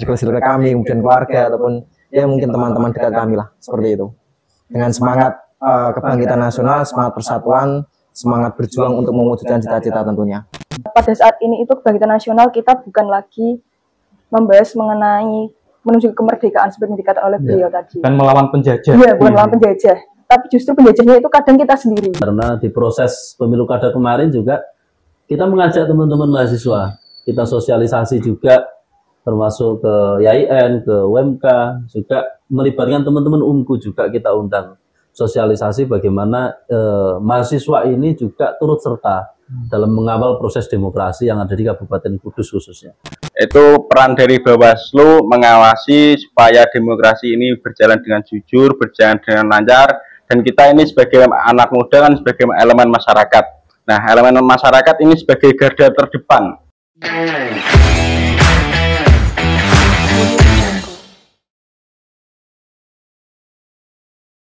circle kami, kemudian keluarga ataupun ya mungkin teman-teman dekat kami lah, seperti itu. Dengan semangat kebangkitan nasional, semangat persatuan, semangat berjuang untuk mewujudkan cita-cita tentunya. Pada saat ini itu kebangkitan nasional kita bukan lagi membahas mengenai menuju kemerdekaan seperti yang dikatakan oleh beliau tadi. Dan melawan penjajah. Iya, bukan melawan penjajah. Tapi justru penjajahnya itu kadang kita sendiri. Karena di proses pemilu kada kemarin juga kita mengajak teman-teman mahasiswa, kita sosialisasi juga termasuk ke YIN, ke UMK, juga melibatkan teman-teman UMKU juga kita undang sosialisasi bagaimana mahasiswa ini juga turut serta dalam mengawal proses demokrasi yang ada di Kabupaten Kudus khususnya. Itu peran dari Bawaslu mengawasi supaya demokrasi ini berjalan dengan jujur, berjalan dengan lancar, dan kita ini sebagai anak muda kan sebagai elemen masyarakat. Nah, elemen masyarakat ini sebagai garda terdepan.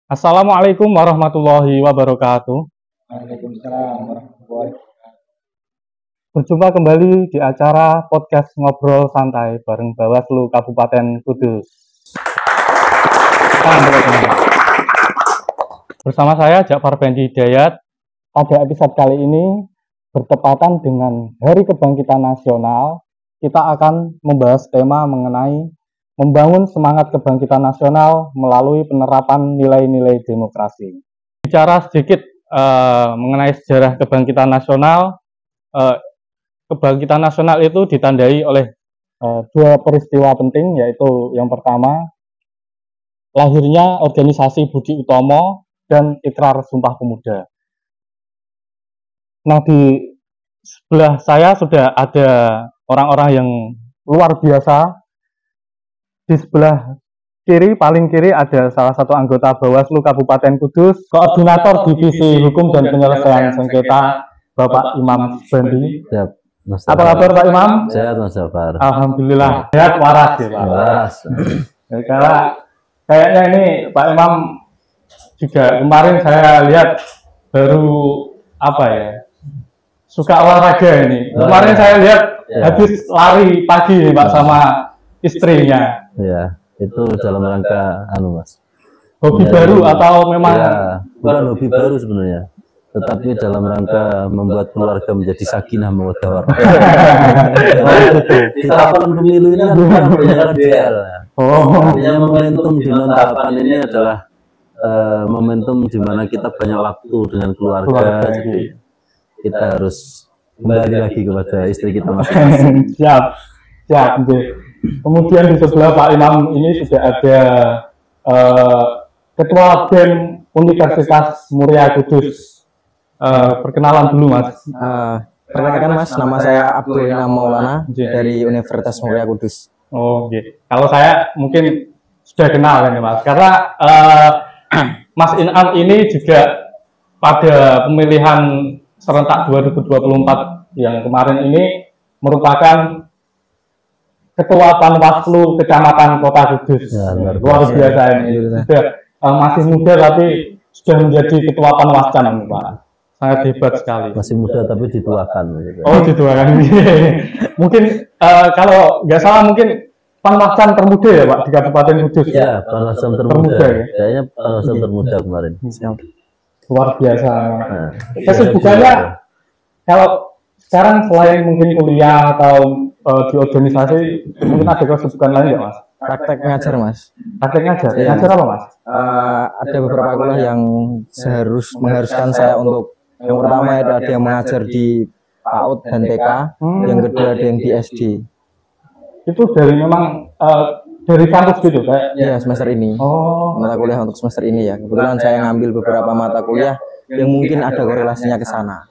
Assalamualaikum warahmatullahi wabarakatuh. Waalaikumsalam warahmatullahi wabarakatuh. Berjumpa kembali di acara podcast Ngobrol Santai bareng Bawaslu Kabupaten Kudus. Bersama saya Ja'far Bendi Hidayat. Pada episode kali ini bertepatan dengan Hari Kebangkitan Nasional, kita akan membahas tema mengenai membangun semangat kebangkitan nasional melalui penerapan nilai-nilai demokrasi. Bicara sedikit mengenai sejarah kebangkitan nasional, kebangkitan nasional itu ditandai oleh dua peristiwa penting, yaitu yang pertama, lahirnya organisasi Budi Utomo dan Ikrar Sumpah Pemuda. Nah, di sebelah saya sudah ada orang-orang yang luar biasa. Di sebelah kiri, paling kiri ada salah satu anggota Bawaslu Kabupaten Kudus, Koordinator Divisi Hukum dan Penyelesaian Sengketa, Bapak Imam Bendi. Siap, Apa kabar Pak Imam? Sehat Mas Ja'far. Alhamdulillah. Sehat, waras ya Pak. Waras. Karena kayaknya ini Pak Imam juga kemarin saya lihat baru apa ya, suka olahraga ini. Kemarin saya lihat habis lari pagi Pak sama istrinya. Ya, itu dalam rangka Mas. Hobi baru atau memang? Ya, bukan hobi baru sebenarnya, tetapi dalam rangka membuat keluarga menjadi sakinah mawaddah warahmah. Di tahapan pemilu ini kan banyak DL. Artinya momentum di tahapan ini adalah momentum di mana kita banyak waktu dengan keluarga. Jadi kita harus kembali lagi kepada istri kita masing-masing. Siap. Kemudian di sebelah Pak Imam ini sudah ada Ketua BEM Universitas Muria Kudus. Perkenalan dulu Mas. Perkenalkan Mas, nama saya Abdul Inam Maulana dari Universitas Muria Kudus. Oh, okay. Kalau saya mungkin sudah kenal kan Mas, karena Mas Inam ini juga pada pemilihan serentak 2024 yang kemarin ini merupakan Ketua Panwaslu Kecamatan Kota Kudus. Ya, luar biasa ini. Sudah masih muda tapi sudah menjadi Ketua Panwascam Pak. Sangat hebat sekali. Masih muda tapi dituakan. Oh, dituakan. Mungkin kalau nggak salah mungkin Panwascam termuda ya Pak di Kabupaten Kudus. Ya, Panwascam termuda. Ya? Kayaknya Panwascam termuda kemarin. Luar biasa. Kesibukannya kalau sekarang selain mungkin kuliah atau di organisasi, mungkin ada kesibukan lain nggak Mas? Praktek ngajar Mas. Praktek ngajar? Ya. Ngajar apa Mas? Ada beberapa kuliah yang mengharuskan saya untuk, yang pertama ada yang mengajar di PAUD dan TK, yang kedua ada yang di SD. Itu dari memang dari kampus gitu kayak? Iya, semester ini. Oh. Mata kuliah untuk semester ini ya. Kebetulan saya ngambil beberapa mata kuliah yang mungkin ada korelasinya ke sana.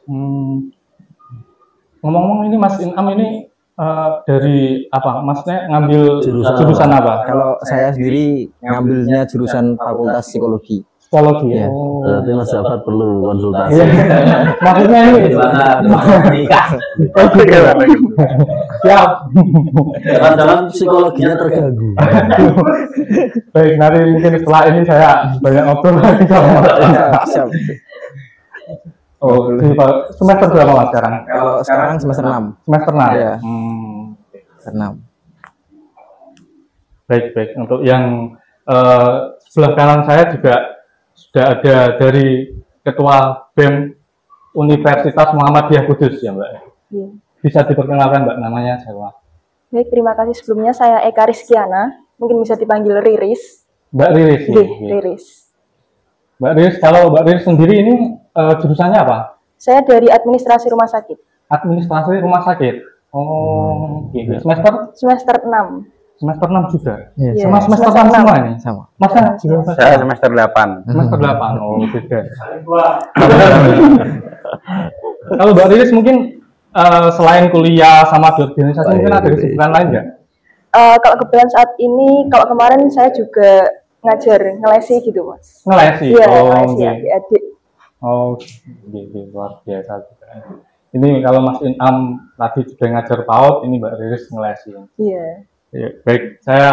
Ngomong-ngomong ini Mas Inam ini dari apa? Masnya ngambil jurusan apa? Kalau saya sendiri ngambilnya jurusan Fakultas Psikologi. Psikologi ya. Berarti Mas Ja'far perlu konsultasi. Maksudnya ini gimana nikah? Siap. Jangan-jangan psikologinya terganggu. Baik, nanti mungkin setelah ini saya banyak ngobrol lagi sama Mas. Siap. Oh, semester berapa Mas sekarang? Kalau sekarang semester 6. Semester 6? Ya. Semester 6. Baik. Untuk yang sebelah kanan saya juga sudah ada dari Ketua BEM Universitas Muhammadiyah Kudus ya Mbak. Iya. Bisa diperkenalkan Mbak namanya siapa? Baik, terima kasih sebelumnya. Saya Eka Rizkiana, mungkin bisa dipanggil Riris. Mbak Riris. Ya? Riris. Mbak Riris, kalau Mbak Riris sendiri ini jurusannya apa? Saya dari administrasi rumah sakit. Administrasi rumah sakit. Oh, gitu. Semester 6. Semester 6 juga. Iya, Sama semester 6 semua ini. Sama. Masa Saya semester 8. semester 8. Oh, beda. Kalau Mbak Riris mungkin selain kuliah sama di organisasi mungkin ada kesibukan lain nggak? Kalau kebetulan saat ini, kalau kemarin saya juga ngajar ngelesi gitu Mas. Ngelesi. Iya, Oh, ngelesi gitu. adik-adik. Oh, gitu. Luar biasa juga. Ini kalau Mas Inam tadi juga ngajar PAUD, ini Mbak Riris ngelesi. Iya. Ya, baik, saya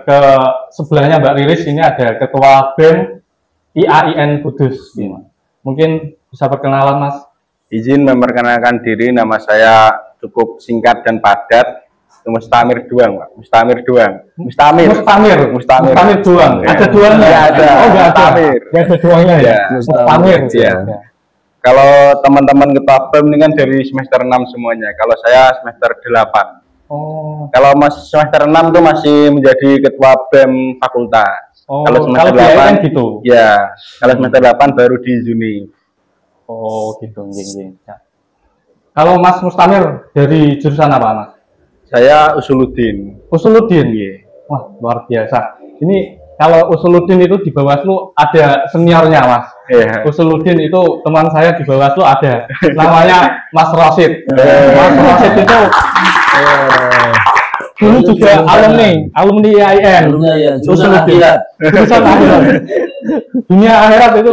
ke sebelahnya Mbak Riris ini ada Ketua BEM IAIN Kudus. Mungkin bisa perkenalan Mas. Izin memperkenalkan diri, nama saya cukup singkat dan padat. Mustamir Duang, Pak. Mustamir Duang. Mustamir Duang. Ada duangnya? Nggak ada. Oh, nggak ada. Mustamir. Nggak ada duangnya ya? Ya. Mustamir. Iya. Kalau teman-teman ketua BEM ini kan dari semester 6 semuanya. Kalau saya semester 8. Oh. Kalau masih semester 6 tuh masih menjadi ketua BEM fakultas. Oh, kalau semester kalau 8 kan gitu. Ya, kalau semester 8 baru di Zuni. Oh, gitu. Ya. Kalau Mas Mustamir dari jurusan apa, Mas? Saya Usuluddin. Usuluddin. Wah, luar biasa. Ini kalau Usuluddin itu di Bawaslu ada seniornya, Mas. Iya. Usuluddin itu teman saya di Bawaslu ada. Namanya Mas Rosid. Mas Rosid itu dulu juga alumni IAIN. Jurusan akhirat. Jurusan akhirat. Dunia akhirat itu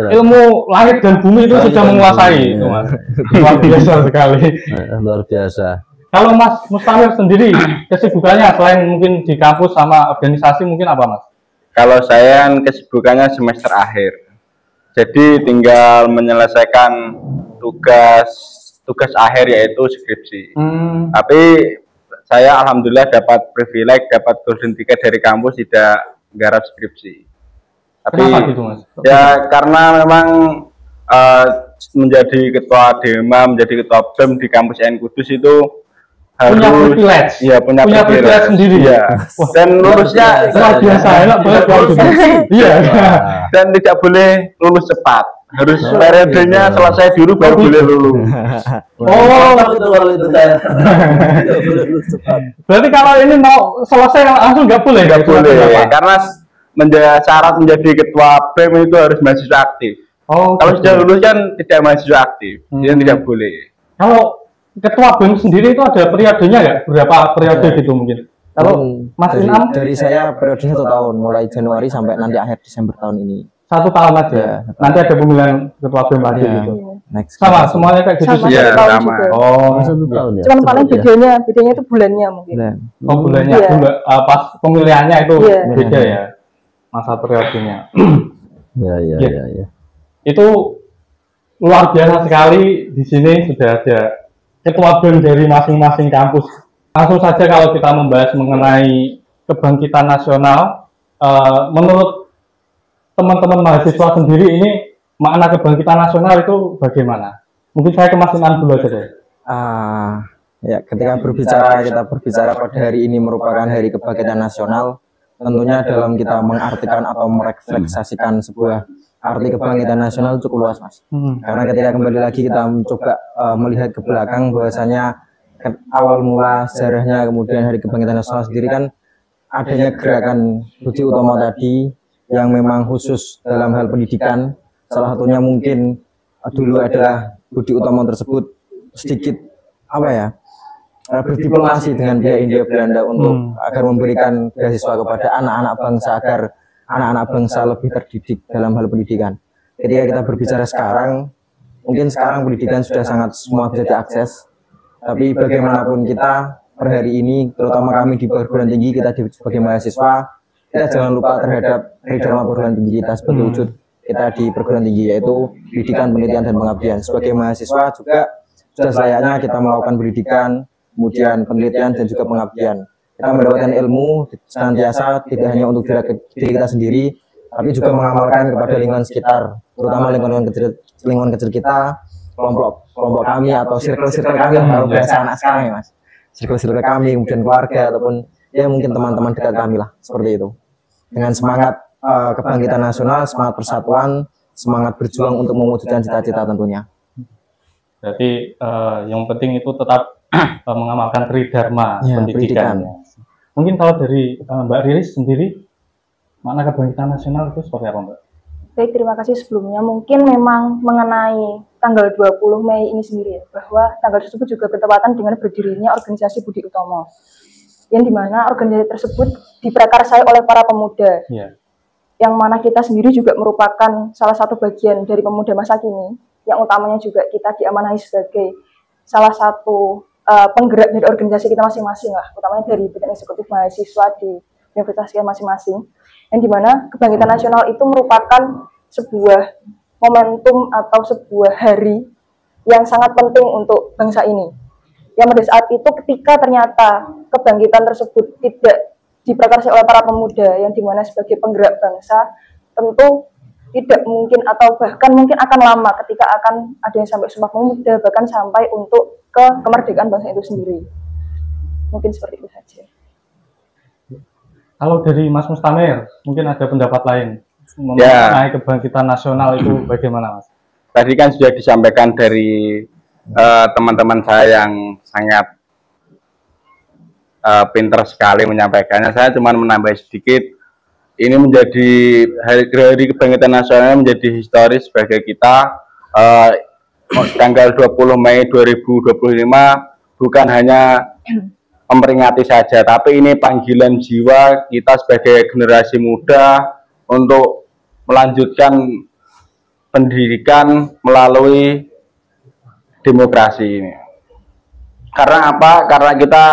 ilmu langit dan bumi itu sudah menguasai itu, Mas. Luar biasa sekali. Luar biasa. Kalau Mas Mustamir sendiri kesibukannya selain mungkin di kampus sama organisasi mungkin apa, Mas? Kalau saya kan kesibukannya semester akhir. Jadi tinggal menyelesaikan tugas akhir yaitu skripsi. Tapi saya alhamdulillah dapat privilege, dapat golden ticket dari kampus tidak garap skripsi. Tapi kenapa gitu, Mas? Ya karena memang menjadi ketua DEMA, menjadi ketua BEM di kampus IAIN Kudus itu punya privilege. Iya, punya privilege sendiri. Iya. Dan lulusnya luar biasa, enak banget kalau gitu. Iya. Dan tidak boleh lulus cepat. Harus periodenya selesai dulu baru boleh lulus. Oh, itu saya. Berarti kalau ini mau selesai langsung nggak boleh? Nggak boleh, karena syarat menjadi ketua BEM itu harus mahasiswa aktif. Oh, kalau sudah lulus kan tidak mahasiswa aktif, jadi tidak boleh. Kalau ketua BEM sendiri itu ada periodenya nggak? Berapa periode gitu mungkin? Kalau Mas Inam? Dari saya periodenya 1 tahun, mulai Januari sampai nanti akhir Desember tahun ini. 1 tahun aja. Ya, nanti ada pemilihan ketua BEM lagi ya, gitu. Next. Sama semuanya kayak gitu Sama, sih. Ya, tahun sama. juga. Oh, 1 tahun ya. Cuman paling bedanya itu bulannya mungkin. oh bulannya Iya. pas pemilihannya itu Iya. beda ya masa periodenya. Ya. Itu luar biasa sekali. Di sini sudah ada ketua BEM dari masing-masing kampus. Langsung saja kalau kita membahas mengenai kebangkitan nasional, menurut teman-teman mahasiswa sendiri ini makna kebangkitan nasional itu bagaimana? Mungkin saya ke Mas Inam dulu aja deh. Ya, ketika kita berbicara pada hari ini merupakan hari kebangkitan nasional, tentunya dalam kita mengartikan atau merefleksasikan sebuah arti kebangkitan nasional cukup luas, Mas. Karena ketika kembali lagi kita mencoba melihat ke belakang bahwasanya awal mula sejarahnya kemudian hari kebangkitan nasional sendiri kan adanya gerakan Budi Utomo tadi yang memang khusus dalam hal pendidikan. Salah satunya mungkin dulu adalah Budi Utomo tersebut sedikit berdiplomasi dengan pihak Hindia Belanda untuk agar memberikan beasiswa kepada anak-anak bangsa agar anak-anak bangsa lebih terdidik dalam hal pendidikan. Ketika kita berbicara sekarang, mungkin sekarang pendidikan sudah sangat semua bisa diakses, tapi bagaimanapun kita per hari ini, terutama kami di perguruan tinggi, kita sebagai mahasiswa, kita jangan lupa terhadap dharma perguruan tinggi kita sebagai wujud kita di perguruan tinggi, yaitu pendidikan, penelitian, dan pengabdian. Sebagai mahasiswa juga sudah selayaknya kita melakukan pendidikan, kemudian penelitian, dan juga pengabdian. kita mendapatkan ilmu senantiasa tidak hanya untuk diri kita sendiri, tapi juga mengamalkan kepada lingkungan sekitar, terutama lingkungan kecil kita, kelompok kami atau circle kami kalau bahasa anak sekarang ya Mas. Circle kami, kemudian keluarga ataupun ya mungkin teman-teman dekat kami lah, seperti itu. Dengan semangat kebangkitan nasional, semangat persatuan, semangat berjuang untuk mewujudkan cita-cita tentunya. Jadi yang penting itu tetap mengamalkan tridharma Ya, pendidikan. Mungkin kalau dari Mbak Riris sendiri, makna kebangkitan nasional itu seperti apa, Mbak? Baik, terima kasih sebelumnya. Mungkin memang mengenai tanggal 20 Mei ini sendiri, bahwa tanggal tersebut juga bertepatan dengan berdirinya organisasi Budi Utomo, yang dimana organisasi tersebut diprakarsai oleh para pemuda, yang mana kita sendiri juga merupakan salah satu bagian dari pemuda masa kini, yang utamanya juga kita diamanahi sebagai salah satu penggerak dari organisasi kita masing-masing lah, utamanya dari Badan Eksekutif Mahasiswa di universitas kita masing-masing, yang dimana kebangkitan nasional itu merupakan sebuah momentum atau sebuah hari yang sangat penting untuk bangsa ini. Yang pada saat itu ketika ternyata kebangkitan tersebut tidak diprakarsai oleh para pemuda, yang dimana sebagai penggerak bangsa, tentu tidak mungkin atau bahkan mungkin akan lama ketika akan ada yang sampai Sumpah Pemuda, bahkan sampai untuk ke kemerdekaan bangsa itu sendiri. Mungkin seperti itu saja. Kalau dari Mas Mustamir, mungkin ada pendapat lain mengenai kebangkitan nasional itu bagaimana, Mas? Tadi kan sudah disampaikan dari teman-teman saya yang sangat pintar sekali menyampaikannya. Saya cuma menambah sedikit. Ini menjadi hari kebangkitan nasional menjadi historis bagi kita. Tanggal 20 Mei 2025 bukan hanya memperingati saja, tapi ini panggilan jiwa kita sebagai generasi muda untuk melanjutkan pendidikan melalui demokrasi ini. Karena apa? Karena kita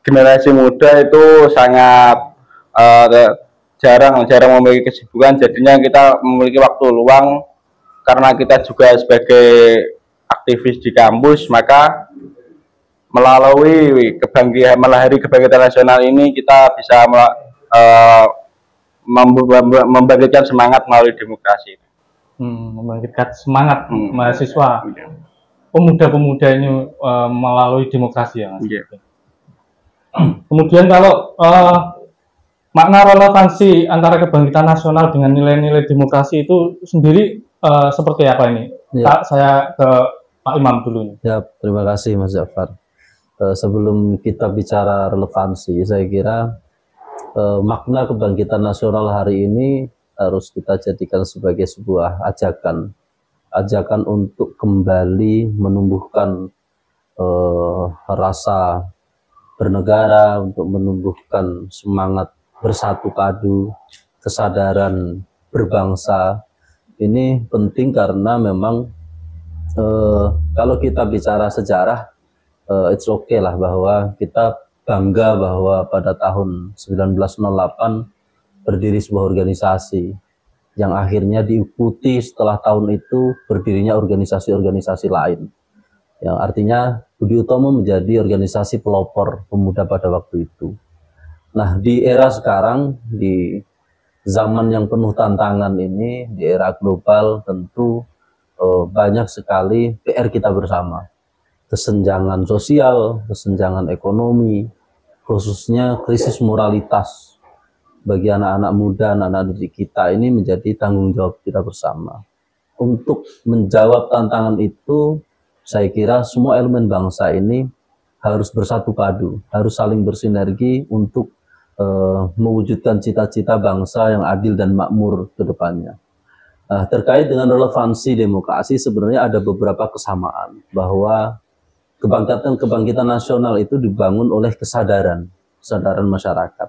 generasi muda itu sangat jarang memiliki kesibukan, jadinya kita memiliki waktu luang. Karena kita juga sebagai aktivis di kampus, maka melalui hari kebangkitan nasional ini kita bisa membangkitkan semangat melalui demokrasi. Membangkitkan semangat mahasiswa, pemuda-pemuda ini melalui demokrasi ya, Mas. Kemudian kalau makna relevansi antara kebangkitan nasional dengan nilai-nilai demokrasi itu sendiri seperti apa ini? Saya ke Pak Imam dulu. Ya, terima kasih Mas Jafar. Sebelum kita bicara relevansi, saya kira makna kebangkitan nasional hari ini harus kita jadikan sebagai sebuah ajakan untuk kembali menumbuhkan rasa bernegara, untuk menumbuhkan semangat bersatu padu, kesadaran berbangsa. Ini penting karena memang kalau kita bicara sejarah, it's okay lah bahwa kita bangga bahwa pada tahun 1908 berdiri sebuah organisasi yang akhirnya diikuti setelah tahun itu berdirinya organisasi-organisasi lain. Yang artinya Budi Utomo menjadi organisasi pelopor pemuda pada waktu itu. Nah, di era sekarang, di zaman yang penuh tantangan ini, di era global, tentu banyak sekali PR kita bersama. Kesenjangan sosial, kesenjangan ekonomi, khususnya krisis moralitas bagi anak-anak muda, anak-anak didik kita ini menjadi tanggung jawab kita bersama. Untuk menjawab tantangan itu, saya kira semua elemen bangsa ini harus bersatu padu, harus saling bersinergi untuk mewujudkan cita-cita bangsa yang adil dan makmur ke depannya. Terkait dengan relevansi demokrasi, sebenarnya ada beberapa kesamaan, bahwa kebangkitan nasional itu dibangun oleh kesadaran masyarakat.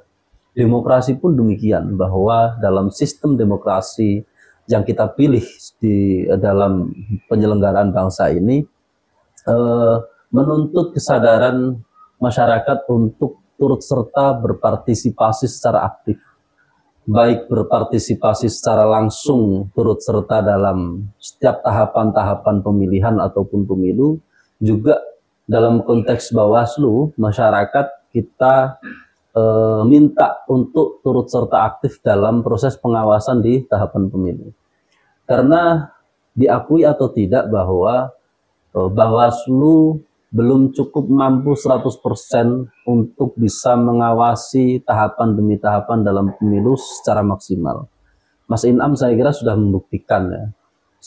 Demokrasi pun demikian, bahwa dalam sistem demokrasi yang kita pilih di dalam penyelenggaraan bangsa ini menuntut kesadaran masyarakat untuk turut serta berpartisipasi secara aktif, baik berpartisipasi secara langsung turut serta dalam setiap tahapan-tahapan pemilihan ataupun pemilu, juga dalam konteks Bawaslu, masyarakat kita minta untuk turut serta aktif dalam proses pengawasan di tahapan pemilu. Karena diakui atau tidak bahwa Bawaslu belum cukup mampu 100% untuk bisa mengawasi tahapan demi tahapan dalam pemilu secara maksimal. Mas Inam saya kira sudah membuktikan ya,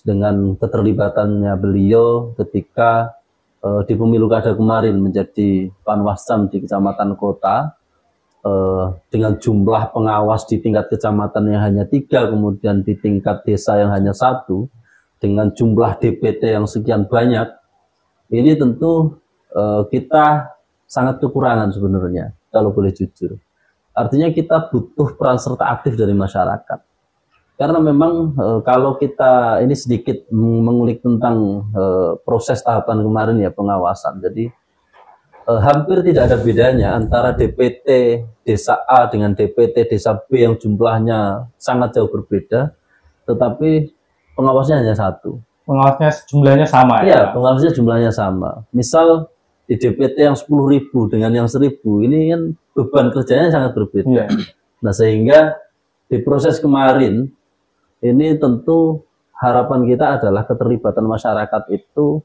dengan keterlibatannya beliau ketika di pemilu kada kemarin menjadi panwascam di kecamatan kota, dengan jumlah pengawas di tingkat kecamatan yang hanya 3, kemudian di tingkat desa yang hanya 1, dengan jumlah DPT yang sekian banyak, ini tentu kita sangat kekurangan sebenarnya, kalau boleh jujur. Artinya kita butuh peran serta aktif dari masyarakat. Karena memang kalau kita ini sedikit mengulik tentang proses tahapan kemarin ya, pengawasan. Jadi hampir tidak ada bedanya antara DPT desa A dengan DPT desa B yang jumlahnya sangat jauh berbeda, tetapi pengawasnya hanya 1. Pengawasnya jumlahnya sama ya? Iya, pengawasnya jumlahnya sama. Misal di DPT yang 10.000 dengan yang 1.000, ini kan beban kerjanya sangat berbeda. Nah, sehingga di proses kemarin ini tentu harapan kita adalah keterlibatan masyarakat itu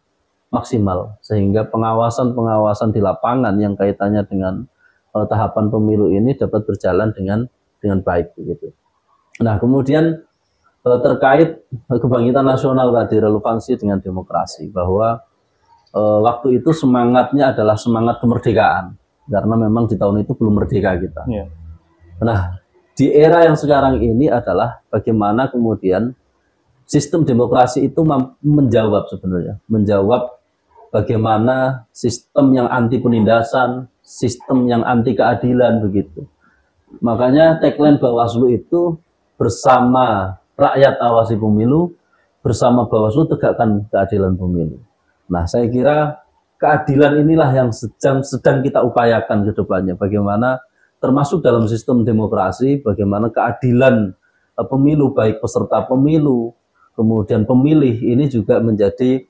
maksimal, sehingga pengawasan-pengawasan di lapangan yang kaitannya dengan tahapan pemilu ini dapat berjalan dengan baik begitu. Nah, kemudian terkait kebangkitan nasional tadi, relevansi dengan demokrasi, bahwa waktu itu semangatnya adalah semangat kemerdekaan, karena memang di tahun itu belum merdeka kita. Nah, di era yang sekarang ini adalah bagaimana kemudian sistem demokrasi itu menjawab sebenarnya, menjawab bagaimana sistem yang anti penindasan, sistem yang anti keadilan begitu. Makanya tagline Bawaslu itu bersama rakyat awasi pemilu, bersama Bawaslu tegakkan keadilan pemilu. Nah, saya kira keadilan inilah yang sedang kita upayakan ke depannya. Bagaimana termasuk dalam sistem demokrasi, bagaimana keadilan pemilu, baik peserta pemilu, kemudian pemilih, ini juga menjadi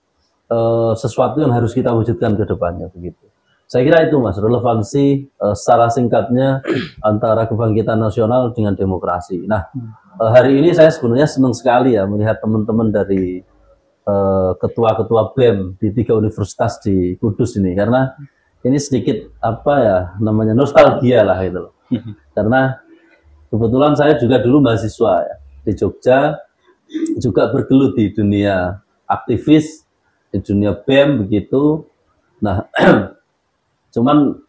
sesuatu yang harus kita wujudkan ke depannya begitu. Saya kira itu Mas, relevansi secara singkatnya antara kebangkitan nasional dengan demokrasi. Nah, hari ini saya sebenarnya senang sekali ya melihat teman-teman dari ketua-ketua BEM di 3 universitas di Kudus ini, karena ini sedikit apa ya namanya nostalgia lah gitu loh. Karena kebetulan saya juga dulu mahasiswa ya di Jogja, juga bergelut di dunia aktivis, di dunia BEM begitu. Nah, cuman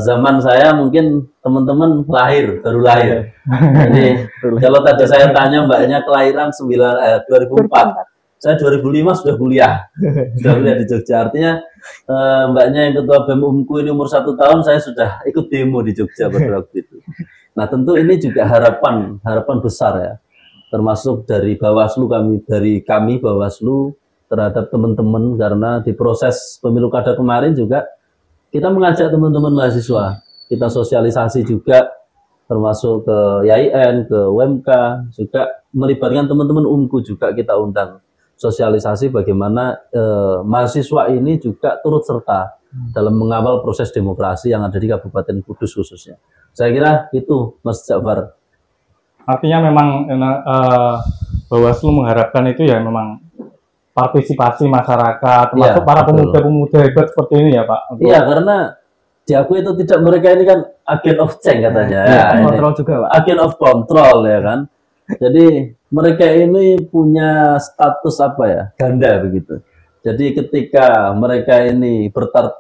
zaman saya mungkin teman-teman baru lahir. Jadi kalau tadi saya tanya mbaknya kelahiran 2004. Saya 2005 sudah kuliah di Jogja. Artinya mbaknya yang ketua BEM UMKU ini umur 1 tahun, saya sudah ikut demo di Jogja pada waktu itu. Nah, tentu ini juga harapan besar ya, termasuk dari Bawaslu, dari kami Bawaslu terhadap teman-teman, karena di proses pemilu kada kemarin juga kita mengajak teman-teman mahasiswa, kita sosialisasi juga, termasuk ke YIN, ke UMK, juga melibatkan teman-teman UMKU juga kita undang sosialisasi bagaimana mahasiswa ini juga turut serta dalam mengawal proses demokrasi yang ada di Kabupaten Kudus khususnya. Saya kira itu Mas Ja'far. Artinya memang Bawaslu mengharapkan itu ya memang partisipasi masyarakat, termasuk para pemuda-pemuda hebat seperti ini ya Pak. Iya, karena diakui itu tidak, mereka ini kan agent of change katanya. Kontrol juga Pak. Agent of control ya kan. Jadi mereka ini punya status apa ya, ganda begitu. Jadi ketika mereka ini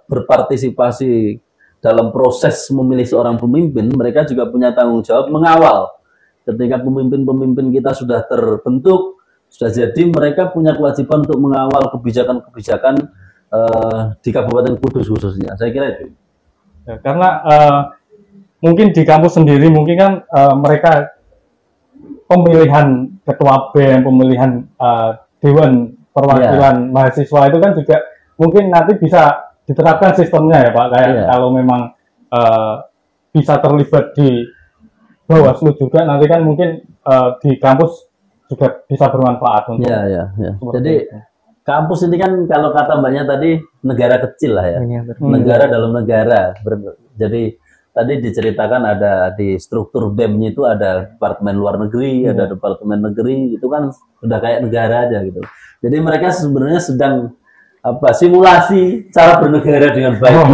berpartisipasi dalam proses memilih seorang pemimpin, mereka juga punya tanggung jawab mengawal. Ketika pemimpin-pemimpin kita sudah terbentuk, sudah jadi, mereka punya kewajiban untuk mengawal kebijakan-kebijakan di Kabupaten Kudus khususnya. Saya kira itu. Ya, karena mungkin di kampus sendiri mungkin kan mereka pemilihan ketua BEM, pemilihan Dewan Perwakilan Mahasiswa itu kan juga mungkin nanti bisa diterapkan sistemnya ya Pak, kayak kalau memang bisa terlibat di Bawaslu juga, nanti kan mungkin di kampus juga bisa bermanfaat untuk Jadi kampus ini kan kalau kata mbaknya tadi negara kecil lah ya, negara dalam negara. Jadi tadi diceritakan ada di struktur BEM-nya itu ada departemen luar negeri, ada departemen negeri, itu kan udah kayak negara aja gitu. Jadi mereka sebenarnya sedang simulasi cara bernegara dengan baik.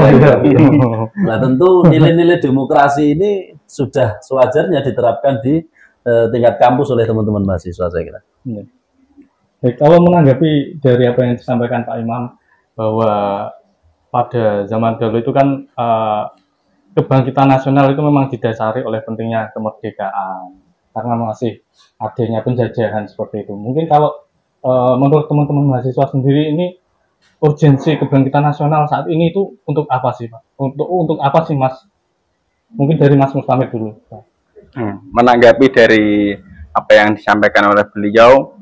Nah tentu nilai-nilai demokrasi ini sudah sewajarnya diterapkan di tingkat kampus oleh teman-teman mahasiswa, saya kira. Baik, kalau menanggapi dari apa yang disampaikan Pak Imam, bahwa pada zaman dahulu itu kan kebangkitan nasional itu memang didasari oleh pentingnya kemerdekaan karena masih adanya penjajahan seperti itu. Mungkin kalau menurut teman-teman mahasiswa sendiri ini urgensi kebangkitan nasional saat ini itu untuk apa sih, Pak? Untuk apa sih, Mas? Mungkin dari Mas Mustamir dulu. Menanggapi dari apa yang disampaikan oleh beliau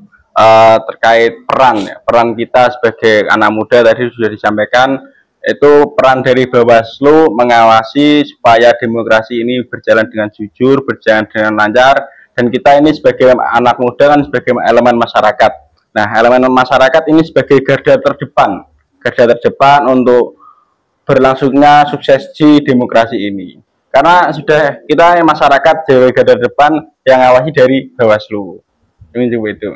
terkait peran kita sebagai anak muda tadi sudah disampaikan. Itu peran dari Bawaslu mengawasi supaya demokrasi ini berjalan dengan jujur, berjalan dengan lancar, dan kita ini sebagai anak muda kan sebagai elemen masyarakat. Nah, elemen masyarakat ini sebagai garda terdepan untuk berlangsungnya suksesi demokrasi ini. Karena sudah kita masyarakat jadi garda depan yang awasi dari Bawaslu. Ini juga itu.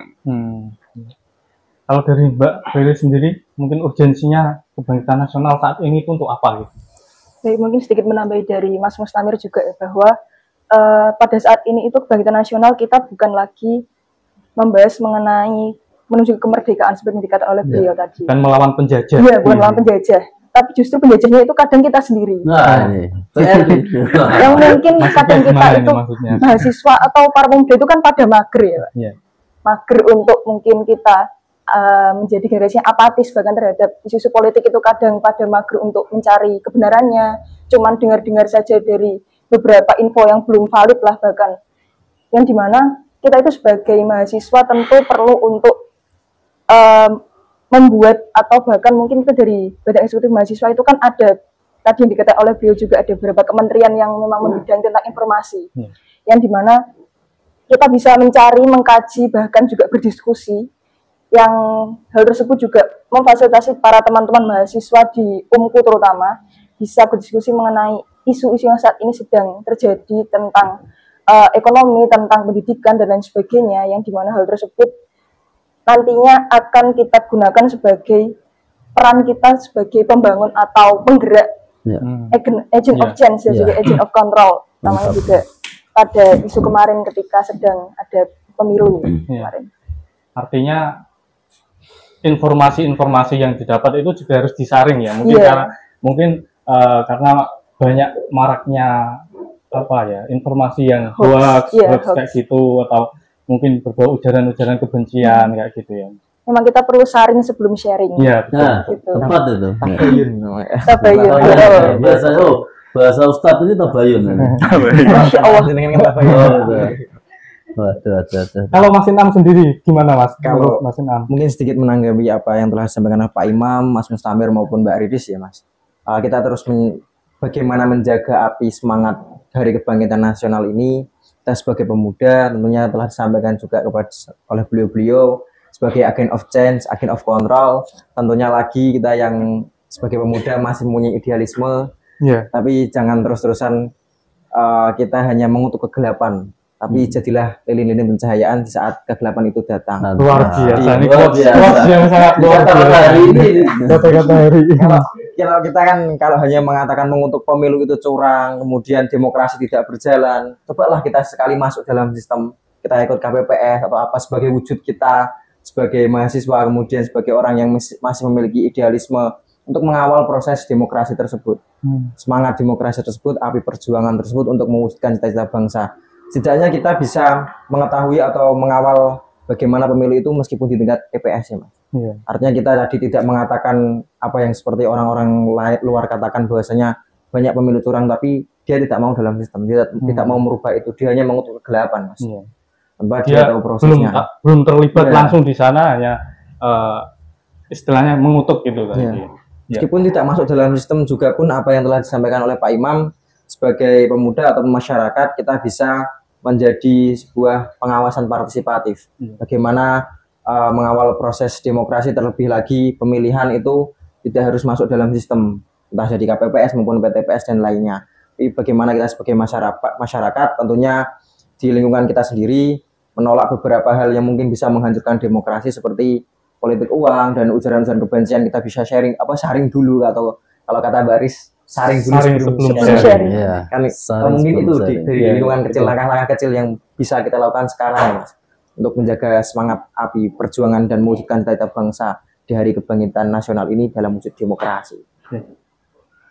Kalau dari Mbak Beli sendiri, mungkin urgensinya kebangkitan nasional saat ini itu untuk apa gitu? Baik, mungkin sedikit menambahi dari Mas Mustamir juga ya, bahwa pada saat ini itu kebangkitan nasional kita bukan lagi membahas mengenai menuju kemerdekaan seperti yang dikatakan oleh beliau tadi. Dan melawan penjajah. Iya, bukan melawan penjajah. Tapi justru penjajahnya itu kadang kita sendiri. Nah, ini. Yang mungkin kadang kita itu mahasiswa atau para pemuda itu kan pada mager ya, Pak. Mager untuk mungkin kita menjadi generasi yang apatis bahkan terhadap isu-isu politik, itu kadang pada mager untuk mencari kebenarannya, cuman dengar-dengar saja dari beberapa info yang belum valid lah, bahkan yang dimana kita itu sebagai mahasiswa tentu perlu untuk membuat, atau bahkan mungkin kita dari Badan Eksekutif Mahasiswa itu kan ada tadi yang dikatakan oleh beliau juga ada beberapa kementerian yang memang membidangi tentang informasi, yang dimana kita bisa mencari, mengkaji, bahkan juga berdiskusi, yang hal tersebut juga memfasilitasi para teman-teman mahasiswa di UMKU terutama bisa berdiskusi mengenai isu-isu yang saat ini sedang terjadi tentang ekonomi, tentang pendidikan, dan lain sebagainya, yang dimana hal tersebut nantinya akan kita gunakan sebagai peran kita sebagai pembangun atau penggerak agent of change, juga agent of control namanya juga pada isu kemarin ketika sedang ada pemilu kemarin. Artinya informasi-informasi yang didapat itu juga harus disaring ya, mungkin karena banyak maraknya informasi yang hoax kayak gitu, atau mungkin berbau ujaran-ujaran kebencian kayak gitu ya. Memang kita perlu saring sebelum sharing. Iya, gitu. Tepat itu. Tabayun. Bahasa Ustadz ini tabayun. Masya Allah. Kalau Mas Inam sendiri gimana, Mas? Kalau Mas Inam, mungkin sedikit menanggapi apa yang telah disampaikan oleh Pak Imam, Mas Mustamir maupun Mbak Ridis ya, Mas. Kita terus bagaimana menjaga api semangat Hari Kebangkitan Nasional ini. Kita sebagai pemuda tentunya telah disampaikan juga oleh beliau-beliau sebagai agent of change, agent of control. Tentunya lagi kita yang sebagai pemuda masih mempunyai idealisme, tapi jangan terus-terusan kita hanya mengutuk kegelapan, tapi jadilah lilin-lilin pencahayaan di saat kegelapan itu datang. Luar biasa. Ini yang sangat luar biasa hari ini. Kata-kata hari ini. Kalau kita kan kalau hanya mengatakan mengutuk pemilu itu curang, kemudian demokrasi tidak berjalan, cobalah kita sekali masuk dalam sistem, kita ikut KPPS atau apa sebagai wujud kita sebagai mahasiswa, kemudian sebagai orang yang masih memiliki idealisme untuk mengawal proses demokrasi tersebut. Semangat demokrasi tersebut, api perjuangan tersebut untuk mewujudkan cita-cita bangsa. Setidaknya kita bisa mengetahui atau mengawal bagaimana pemilu itu meskipun di tingkat TPS ya, Mas. Artinya kita tadi tidak mengatakan apa yang seperti orang-orang luar katakan bahwasanya banyak pemilu curang, tapi dia tidak mau dalam sistem, dia tidak mau merubah itu, dia hanya mengutuk kegelapan, Mas. Tanpa dia tahu prosesnya. Belum terlibat langsung di sana, hanya istilahnya mengutuk gitu kan. Meskipun tidak masuk dalam sistem juga pun apa yang telah disampaikan oleh Pak Imam, sebagai pemuda atau masyarakat kita bisa menjadi sebuah pengawasan partisipatif. Bagaimana mengawal proses demokrasi, terlebih lagi pemilihan itu tidak harus masuk dalam sistem, entah jadi KPPS maupun PTPS dan lainnya. bagaimana kita sebagai masyarakat tentunya di lingkungan kita sendiri menolak beberapa hal yang mungkin bisa menghancurkan demokrasi seperti politik uang dan ujaran-ujaran kebencian. Kita bisa saring dulu, atau kalau kata Baris saring dulu sebelum sharing. Ya, Kan mungkin itu dari lingkungan kecil, langkah-langkah kecil yang bisa kita lakukan sekarang, Mas, untuk menjaga semangat api perjuangan dan mewujudkan cita-cita bangsa di Hari Kebangkitan Nasional ini dalam wujud demokrasi.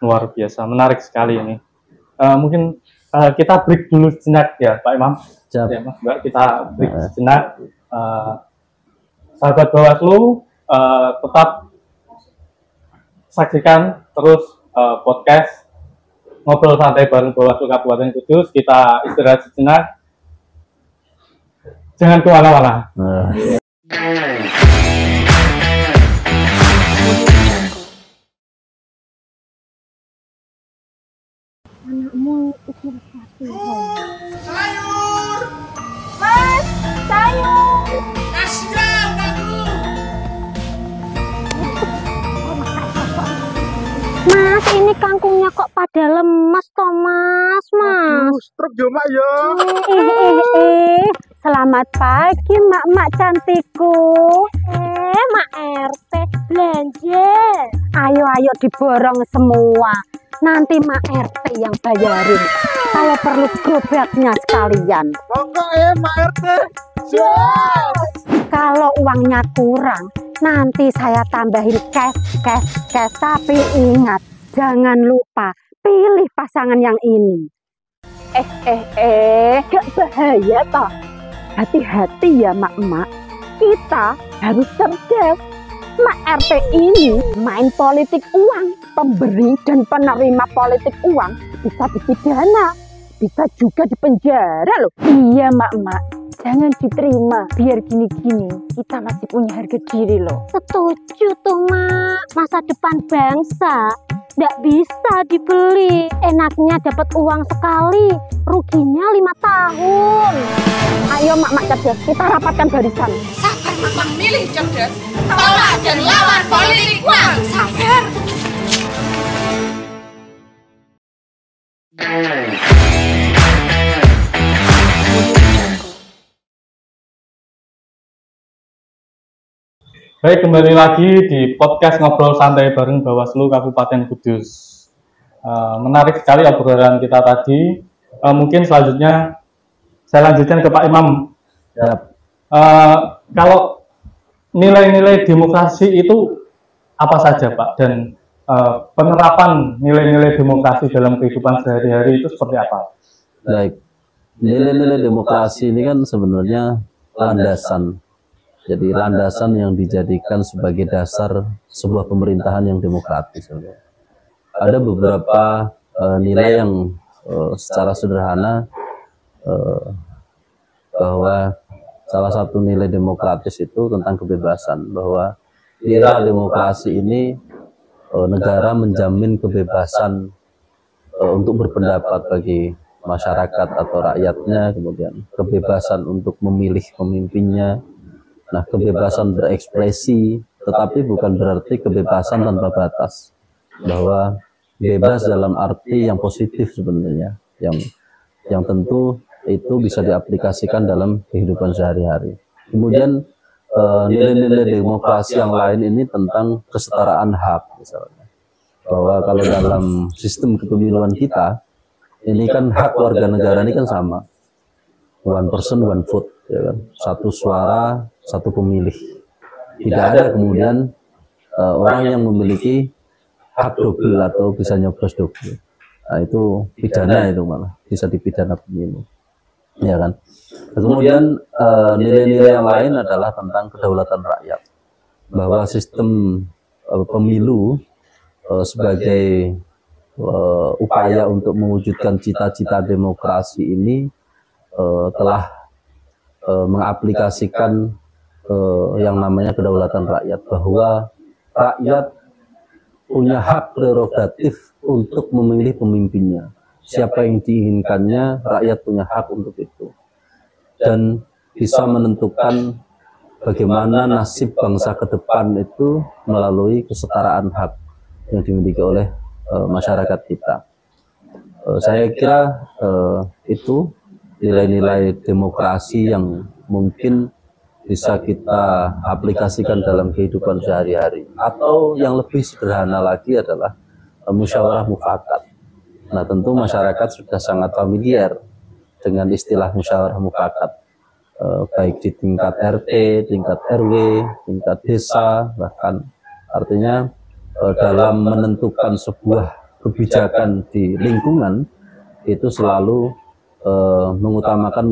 Luar biasa, menarik sekali ini. Mungkin kita break dulu sejenak ya Pak Imam. Siap. Ya Mas Mbak, kita break sejenak. Sahabat Bawaslu, tetap saksikan terus podcast Ngobrol Santai bareng Bawaslu Kabupaten Kudus. Kita istirahat sejenak. Jangan kemana-mana. Anakmu ukur satu. Sayur, Mas, sayur. kasihan aku. Mas, ini kangkungnya kok pada lemas toh, Mas. Truk yo mak yo. Selamat pagi, mak cantikku. Mak RT belanja. Ayo diborong semua. Nanti mak RT yang bayarin. Kalau perlu gerobaknya sekalian. Pokoknya mak RT. Yes. Kalau uangnya kurang, nanti saya tambahin cash. Tapi ingat, jangan lupa pilih pasangan yang ini. Gak bahaya toh. Hati-hati ya mak-mak. Kita harus cerdas. Mak RT ini main politik uang. Pemberi dan penerima politik uang bisa dipidana, bisa juga dipenjara loh. Iya mak-mak, jangan diterima. Biar gini-gini kita masih punya harga diri loh. Setuju tuh mak. Masa depan bangsa nggak bisa dibeli. Enaknya dapat uang sekali, ruginya 5 tahun. Ayo mak-mak cerdas, kita rapatkan barisan. Sabar mak milih cerdas. Tolak dan lawan politik uang. Sabar. Baik, kembali lagi di podcast Ngobrol Santai bareng Bawaslu Kabupaten Kudus. Menarik sekali obrolan kita tadi. Mungkin selanjutnya saya lanjutkan ke Pak Imam. Siap. Kalau nilai-nilai demokrasi itu apa saja Pak? Dan penerapan nilai-nilai demokrasi dalam kehidupan sehari-hari itu seperti apa? Baik. Nilai-nilai demokrasi ini kan sebenarnya landasan. Jadi landasan yang dijadikan sebagai dasar sebuah pemerintahan yang demokratis. Ada beberapa nilai yang secara sederhana bahwa salah satu nilai demokratis itu tentang kebebasan, bahwa di era demokrasi ini negara menjamin kebebasan untuk berpendapat bagi masyarakat atau rakyatnya, kemudian kebebasan untuk memilih pemimpinnya. Nah, kebebasan berekspresi, tetapi bukan berarti kebebasan tanpa batas. Bahwa bebas dalam arti yang positif sebenarnya, yang tentu itu bisa diaplikasikan dalam kehidupan sehari-hari. Kemudian nilai-nilai demokrasi yang lain ini tentang kesetaraan hak misalnya. Bahwa kalau dalam sistem kepemiluan kita, ini kan hak warga negara ini kan sama. One person, one vote. Ya kan? Satu suara, satu pemilih. Tidak ada kemudian orang yang memiliki hak double atau bisa nyoblos double. Nah, itu pidana, itu malah bisa dipidana pemilu. Ya kan? Kemudian nilai-nilai yang lain adalah tentang kedaulatan rakyat. Bahwa sistem pemilu sebagai upaya untuk mewujudkan cita-cita demokrasi ini telah mengaplikasikan yang namanya kedaulatan rakyat, bahwa rakyat punya hak prerogatif untuk memilih pemimpinnya. Siapa yang diinginkannya, rakyat punya hak untuk itu. Dan bisa menentukan bagaimana nasib bangsa ke depan itu melalui kesetaraan hak yang dimiliki oleh masyarakat kita. Saya kira itu nilai-nilai demokrasi yang mungkin bisa kita aplikasikan dalam kehidupan sehari-hari. Atau yang lebih sederhana lagi adalah musyawarah mufakat. Nah, tentu masyarakat sudah sangat familiar dengan istilah musyawarah mufakat, baik di tingkat RT, tingkat RW, tingkat desa, bahkan artinya dalam menentukan sebuah kebijakan di lingkungan itu selalu mengutamakan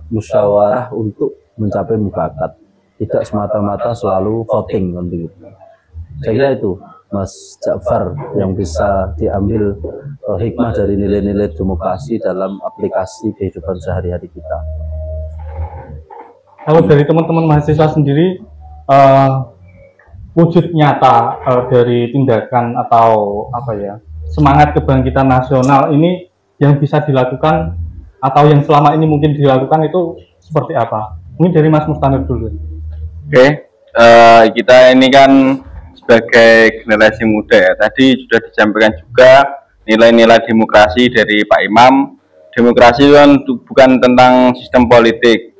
musyawarah untuk mencapai mufakat, tidak semata-mata selalu voting kan begitu. Saya kira itu Mas Ja'far yang bisa diambil hikmah dari nilai-nilai demokrasi dalam aplikasi kehidupan sehari-hari kita. Kalau dari teman-teman mahasiswa sendiri, wujud nyata dari tindakan atau semangat kebangkitan nasional ini yang bisa dilakukan atau yang selama ini mungkin dilakukan itu seperti apa? Mungkin dari Mas Mustamir dulu. Oke, kita ini kan sebagai generasi muda ya, tadi sudah disampaikan juga nilai-nilai demokrasi dari Pak Imam. Demokrasi kan bukan tentang sistem politik,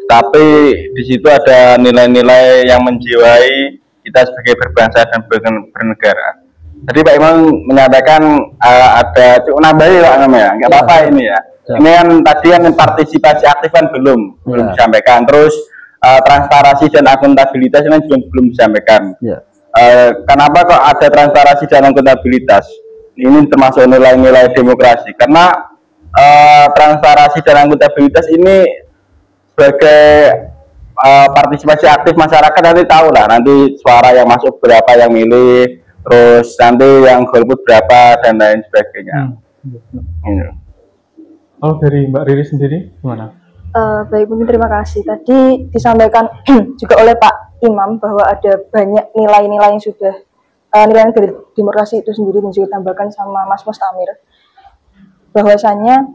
tapi di situ ada nilai-nilai yang menjiwai kita sebagai berbangsa dan bernegara. Tadi Pak Imam menyatakan ada cukup nambahin Pak Imam ya, nggak apa-apa ini ya. Ini kan tadi kan partisipasi aktif kan belum disampaikan. Terus transparansi dan akuntabilitas ini juga belum disampaikan. Kenapa kok ada transparansi dan akuntabilitas? Ini termasuk nilai-nilai demokrasi. Karena transparansi dan akuntabilitas ini sebagai partisipasi aktif masyarakat, nanti tahu lah nanti suara yang masuk berapa yang milih, terus nanti yang golput berapa dan lain sebagainya. Oh, dari Mbak Riri sendiri gimana? Baik, mungkin terima kasih. Tadi disampaikan juga oleh Pak Imam bahwa ada banyak nilai-nilai yang sudah nilai dari demokrasi itu sendiri, dan juga ditambahkan sama Mas Mustamir bahwasanya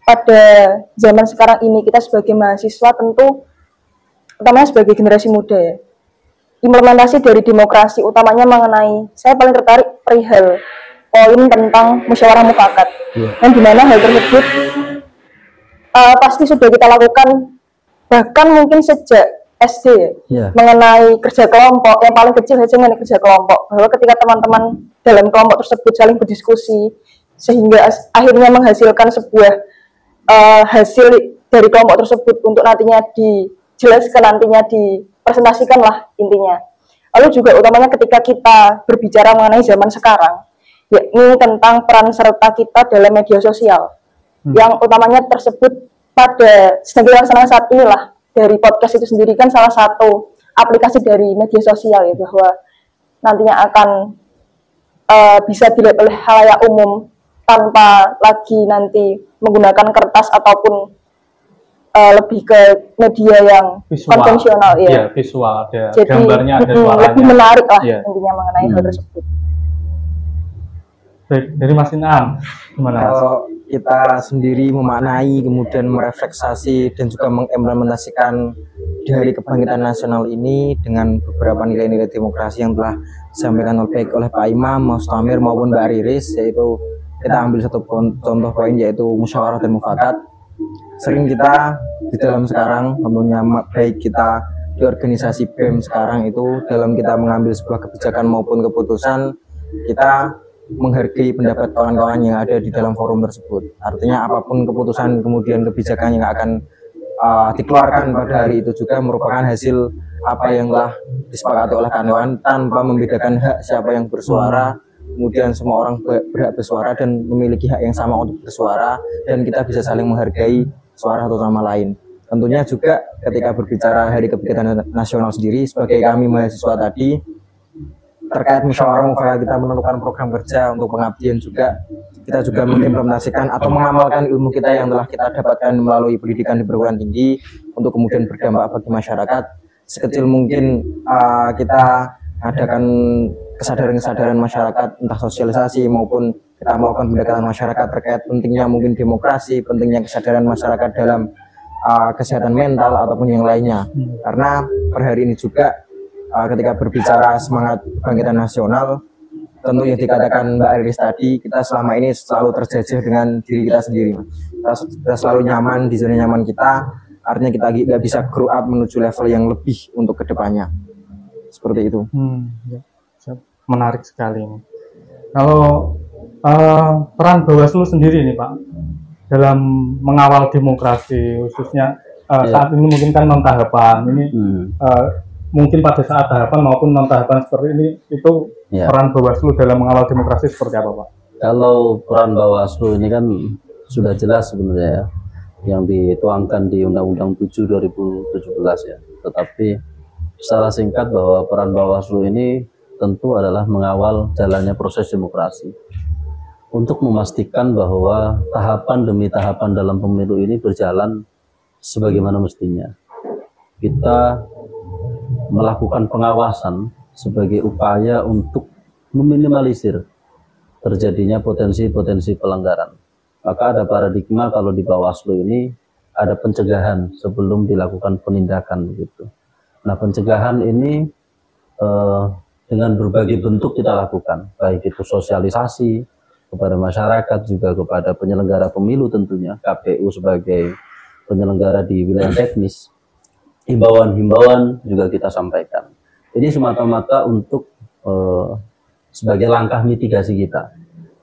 pada zaman sekarang ini kita sebagai mahasiswa tentu utamanya sebagai generasi muda ya, implementasi dari demokrasi utamanya mengenai, saya paling tertarik perihal poin tentang musyawarah mufakat, dan dimana hal tersebut pasti sudah kita lakukan bahkan mungkin sejak SD mengenai kerja kelompok, yang paling kecil saja mengenai kerja kelompok, bahwa ketika teman-teman dalam kelompok tersebut saling berdiskusi sehingga akhirnya menghasilkan sebuah hasil dari kelompok tersebut untuk nantinya dijelaskan, nantinya dipresentasikan lah intinya. Lalu juga utamanya ketika kita berbicara mengenai zaman sekarang, yakni tentang peran serta kita dalam media sosial, yang utamanya tersebut pada sedang dilaksanakan saat inilah. Dari podcast itu sendiri kan salah satu aplikasi dari media sosial ya, bahwa nantinya akan bisa dilihat oleh khalayak umum tanpa lagi nanti menggunakan kertas ataupun lebih ke media yang visual, konvensional ya. Visual, ada jadi, gambarnya, ada suaranya. Lebih menarik lah intinya mengenai hal tersebut. Baik, dari Mas Inam gimana? Kalau kita sendiri memaknai, kemudian merefleksasi dan juga mengimplementasikan di Hari Kebangkitan Nasional ini dengan beberapa nilai-nilai demokrasi yang telah disampaikan baik oleh Pak Imam, Mas Mustamir maupun Mbak Riris, yaitu kita ambil satu contoh poin yaitu musyawarah dan mufakat. Sering kita di dalam sekarang, tentunya baik kita di organisasi BEM sekarang itu, dalam kita mengambil sebuah kebijakan maupun keputusan, kita menghargai pendapat kawan-kawan yang ada di dalam forum tersebut. Artinya apapun keputusan kemudian kebijakan yang akan dikeluarkan pada hari itu juga merupakan hasil apa yang telah disepakati oleh kawan-kawan tanpa membedakan hak siapa yang bersuara. Kemudian semua orang berhak bersuara dan memiliki hak yang sama untuk bersuara, dan kita bisa saling menghargai suara satu sama lain. Tentunya juga ketika berbicara Hari Kebangkitan Nasional sendiri, sebagai kami mahasiswa tadi, terkait musyawarah mufakat kita menentukan program kerja untuk pengabdian juga, kita juga mengimplementasikan atau mengamalkan ilmu kita yang telah kita dapatkan melalui pendidikan di perguruan tinggi untuk kemudian berdampak bagi masyarakat. Sekecil mungkin kita adakan kesadaran-kesadaran masyarakat, entah sosialisasi maupun kita melakukan pendekatan masyarakat terkait pentingnya mungkin demokrasi, pentingnya kesadaran masyarakat dalam kesehatan mental ataupun yang lainnya. Karena per hari ini juga ketika berbicara semangat kebangkitan nasional, tentu yang dikatakan Mbak Iris tadi, kita selama ini selalu terjajah dengan diri kita sendiri, Mas. Kita selalu nyaman di zona nyaman kita, artinya kita nggak bisa grow up menuju level yang lebih untuk kedepannya. Seperti itu. Ya. Menarik sekali ini. Kalau peran Bawaslu sendiri nih Pak dalam mengawal demokrasi, khususnya saat ini mungkin kan non tahapan ini, mungkin pada saat tahapan maupun non tahapan seperti ini, itu peran Bawaslu dalam mengawal demokrasi seperti apa Pak? Kalau peran Bawaslu ini kan sudah jelas sebenarnya ya, yang dituangkan di Undang-Undang 7 2017 ya. Tetapi secara singkat bahwa peran Bawaslu ini tentu adalah mengawal jalannya proses demokrasi untuk memastikan bahwa tahapan demi tahapan dalam pemilu ini berjalan sebagaimana mestinya. Kita melakukan pengawasan sebagai upaya untuk meminimalisir terjadinya potensi-potensi pelanggaran. Maka ada paradigma kalau di Bawaslu ini ada pencegahan sebelum dilakukan penindakan begitu. Nah, pencegahan ini dengan berbagai bentuk kita lakukan, baik itu sosialisasi kepada masyarakat, juga kepada penyelenggara pemilu tentunya, KPU sebagai penyelenggara di wilayah teknis, himbauan-himbauan juga kita sampaikan. Ini semata-mata untuk sebagai langkah mitigasi kita,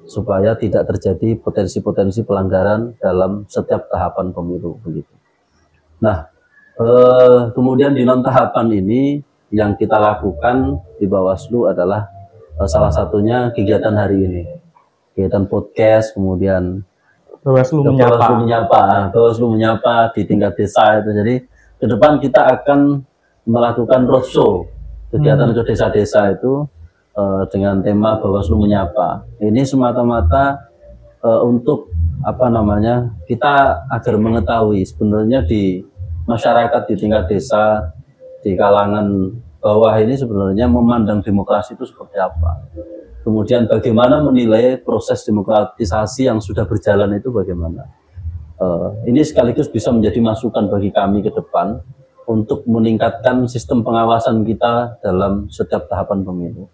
supaya tidak terjadi potensi-potensi pelanggaran dalam setiap tahapan pemilu begitu. Nah, kemudian di non tahapan ini yang kita lakukan di Bawaslu adalah salah satunya kegiatan hari ini, kegiatan podcast, kemudian Bawaslu menyapa di tingkat desa itu. Jadi ke depan kita akan melakukan roadshow, kegiatan ke desa-desa itu dengan tema Bawaslu menyapa. Ini semata-mata untuk kita agar mengetahui sebenarnya di masyarakat di tingkat desa, di kalangan bawah ini sebenarnya memandang demokrasi itu seperti apa. Kemudian bagaimana menilai proses demokratisasi yang sudah berjalan itu bagaimana. Ini sekaligus bisa menjadi masukan bagi kami ke depan untuk meningkatkan sistem pengawasan kita dalam setiap tahapan pemilu.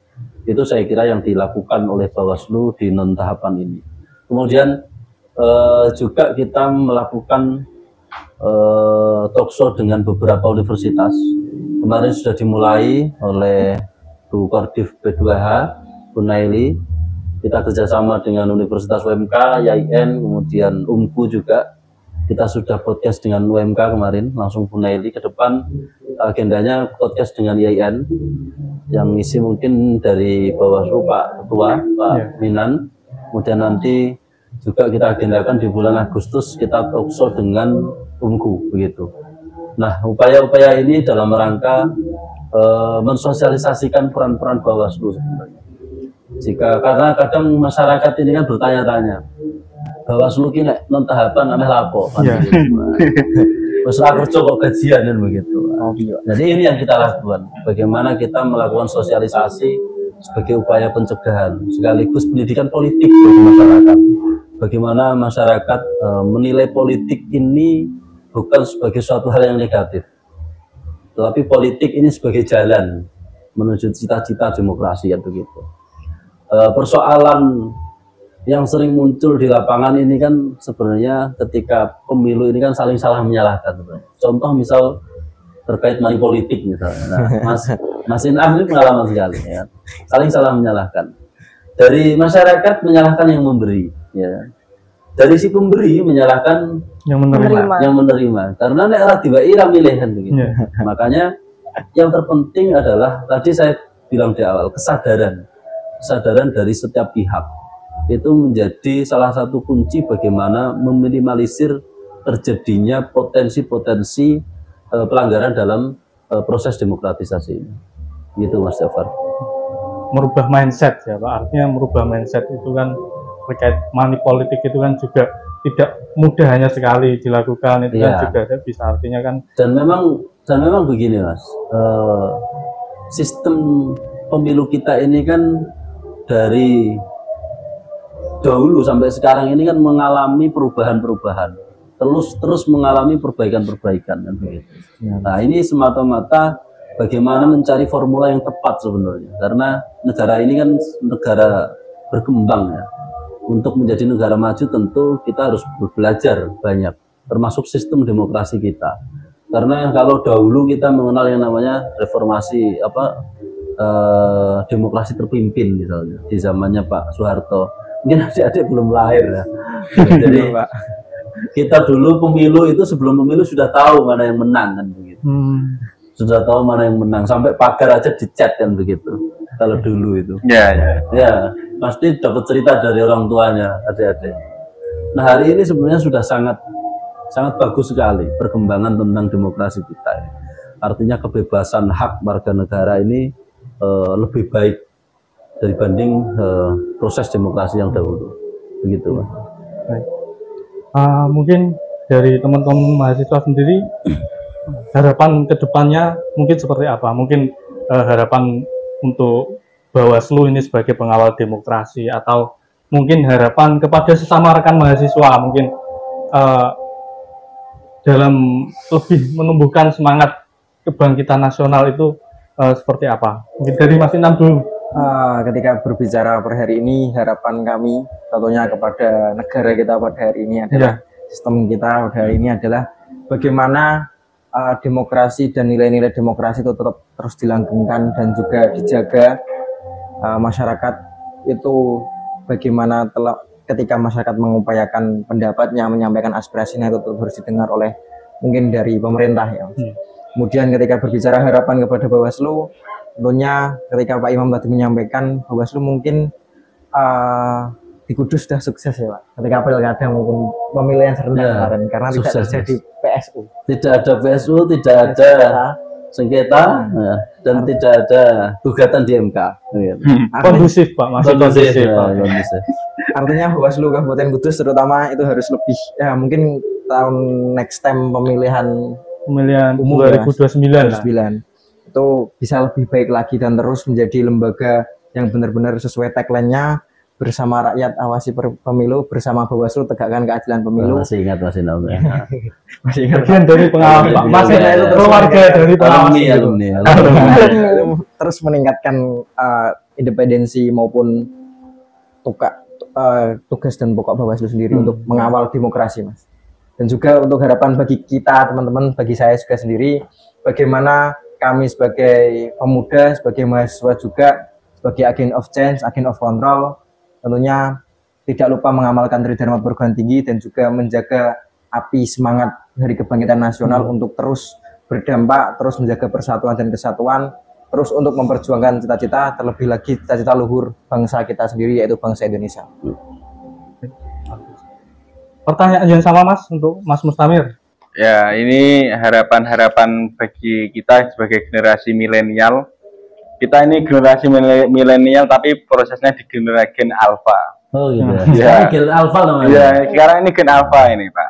Itu saya kira yang dilakukan oleh Bawaslu di non tahapan ini. Kemudian juga kita melakukan talkshow dengan beberapa universitas. Kemarin sudah dimulai oleh Bu Kordif P2H, Bu Naili. Kita kerjasama dengan Universitas UMK, YIN, kemudian UMKU juga. Kita sudah podcast dengan UMK kemarin, langsung Bu Naili. Ke depan agendanya podcast dengan YIN, yang isi mungkin dari Bawaslu Pak Ketua, Pak Minan. Kemudian nanti juga kita agendakan di bulan Agustus kita talkshow dengan UMKU begitu. Nah, upaya-upaya ini dalam rangka mensosialisasikan peran-peran Bawaslu sebenarnya. Karena kadang masyarakat ini kan bertanya-tanya, Bawaslu ini non tahapan ameh lapo kan gitu. Terus kerja kok gajian dan begitu. Jadi ini yang kita lakukan. Bagaimana kita melakukan sosialisasi sebagai upaya pencegahan sekaligus pendidikan politik bagi masyarakat. Bagaimana masyarakat menilai politik ini bukan sebagai suatu hal yang negatif, tetapi politik ini sebagai jalan menuju cita-cita demokrasi ya begitu. Persoalan yang sering muncul di lapangan ini kan sebenarnya ketika pemilu ini kan saling salah menyalahkan. Contoh misal terkait money politik misalnya. Nah, Mas Inam ini pengalaman sekali ya. Saling salah menyalahkan. Dari masyarakat menyalahkan yang memberi ya. Dari si pemberi menyalahkan yang menerima. Karena nek ora diwai ra milih kan begitu. Makanya yang terpenting adalah tadi saya bilang di awal, kesadaran dari setiap pihak itu menjadi salah satu kunci bagaimana meminimalisir terjadinya potensi-potensi pelanggaran dalam proses demokratisasi ini. Gitu Mas Jafar. Merubah mindset ya Pak, artinya merubah mindset itu kan terkait money politik itu kan juga tidak mudah hanya sekali dilakukan, itu kan juga bisa artinya kan. Dan memang begini Mas, sistem pemilu kita ini kan dari dahulu sampai sekarang ini kan mengalami perubahan-perubahan, terus mengalami perbaikan-perbaikan kan begitu. Nah ini semata-mata bagaimana mencari formula yang tepat sebenarnya, karena negara ini kan negara berkembang ya. Untuk menjadi negara maju tentu kita harus belajar banyak, termasuk sistem demokrasi kita. Karena kalau dahulu kita mengenal yang namanya reformasi demokrasi terpimpin misalnya di zamannya Pak Soeharto, mungkin adik-adik belum lahir ya. Jadi kita dulu pemilu itu, sebelum pemilu sudah tahu mana yang menang kan begitu. Sudah tahu mana yang menang, sampai pagar aja dicat kan begitu. Kalau dulu itu. Ya, pasti dapat cerita dari orang tuanya adik-adik. Nah, hari ini sebenarnya sudah sangat bagus sekali perkembangan tentang demokrasi kita. Artinya kebebasan hak warga negara ini lebih baik dibanding proses demokrasi yang dahulu. Begitu, Pak. Baik. Mungkin dari teman-teman mahasiswa sendiri, harapan kedepannya mungkin seperti apa? Mungkin harapan untuk Bawaslu ini sebagai pengawal demokrasi, atau mungkin harapan kepada sesama rekan mahasiswa mungkin dalam lebih menumbuhkan semangat kebangkitan nasional itu seperti apa? Mungkin dari Mas Inam dulu. Ketika berbicara per hari ini, harapan kami tentunya kepada negara kita pada hari ini adalah sistem kita pada hari ini adalah bagaimana demokrasi dan nilai-nilai demokrasi itu tetap terus dilanggengkan dan juga dijaga. Masyarakat itu bagaimana ketika masyarakat mengupayakan pendapatnya, menyampaikan aspirasinya, itu harus didengar oleh mungkin dari pemerintah ya. Kemudian ketika berbicara harapan kepada Bawaslu, tentunya ketika Pak Imam tadi menyampaikan Bawaslu mungkin di Kudus sudah sukses ya Pak, ketika pilkada maupun pemilihan serentak kemarin, karena tidak terjadi PSU. Tidak ada PSU, tidak ada sengketa dan tidak ada gugatan di MK. Kondusif Pak, masih kondusif. Artinya Bawaslu Kabupaten Kudus terutama itu harus lebih ya, mungkin tahun next time pemilihan umum 2029 itu bisa lebih baik lagi dan terus menjadi lembaga yang benar-benar sesuai tagline-nya, bersama rakyat awasi pemilu, bersama Bawaslu tegakkan keadilan pemilu. Masih ingat Mas Inam ya. Masih ingat bagian dari pengawas Pak. Masih itu keluarga dari pengawas alumni. Terus meningkatkan independensi maupun tugas dan pokok Bawaslu sendiri untuk mengawal demokrasi, Mas. Dan juga untuk harapan bagi kita teman-teman, bagi saya juga sendiri, bagaimana kami sebagai pemuda, sebagai mahasiswa juga, sebagai agent of change, agent of control, tentunya tidak lupa mengamalkan tridharma perguruan tinggi dan juga menjaga api semangat Hari Kebangkitan Nasional untuk terus berdampak, terus menjaga persatuan dan kesatuan, terus untuk memperjuangkan cita-cita, terlebih lagi cita-cita luhur bangsa kita sendiri, yaitu bangsa Indonesia. Pertanyaan yang sama Mas, untuk Mas Mustamir. Ya, ini harapan-harapan bagi kita sebagai generasi milenial. Kita ini generasi milenial tapi prosesnya di generasi gen alpha. Oh gitu ya. Gen alpha namanya. Ya, sekarang ini gen alpha ini, Pak.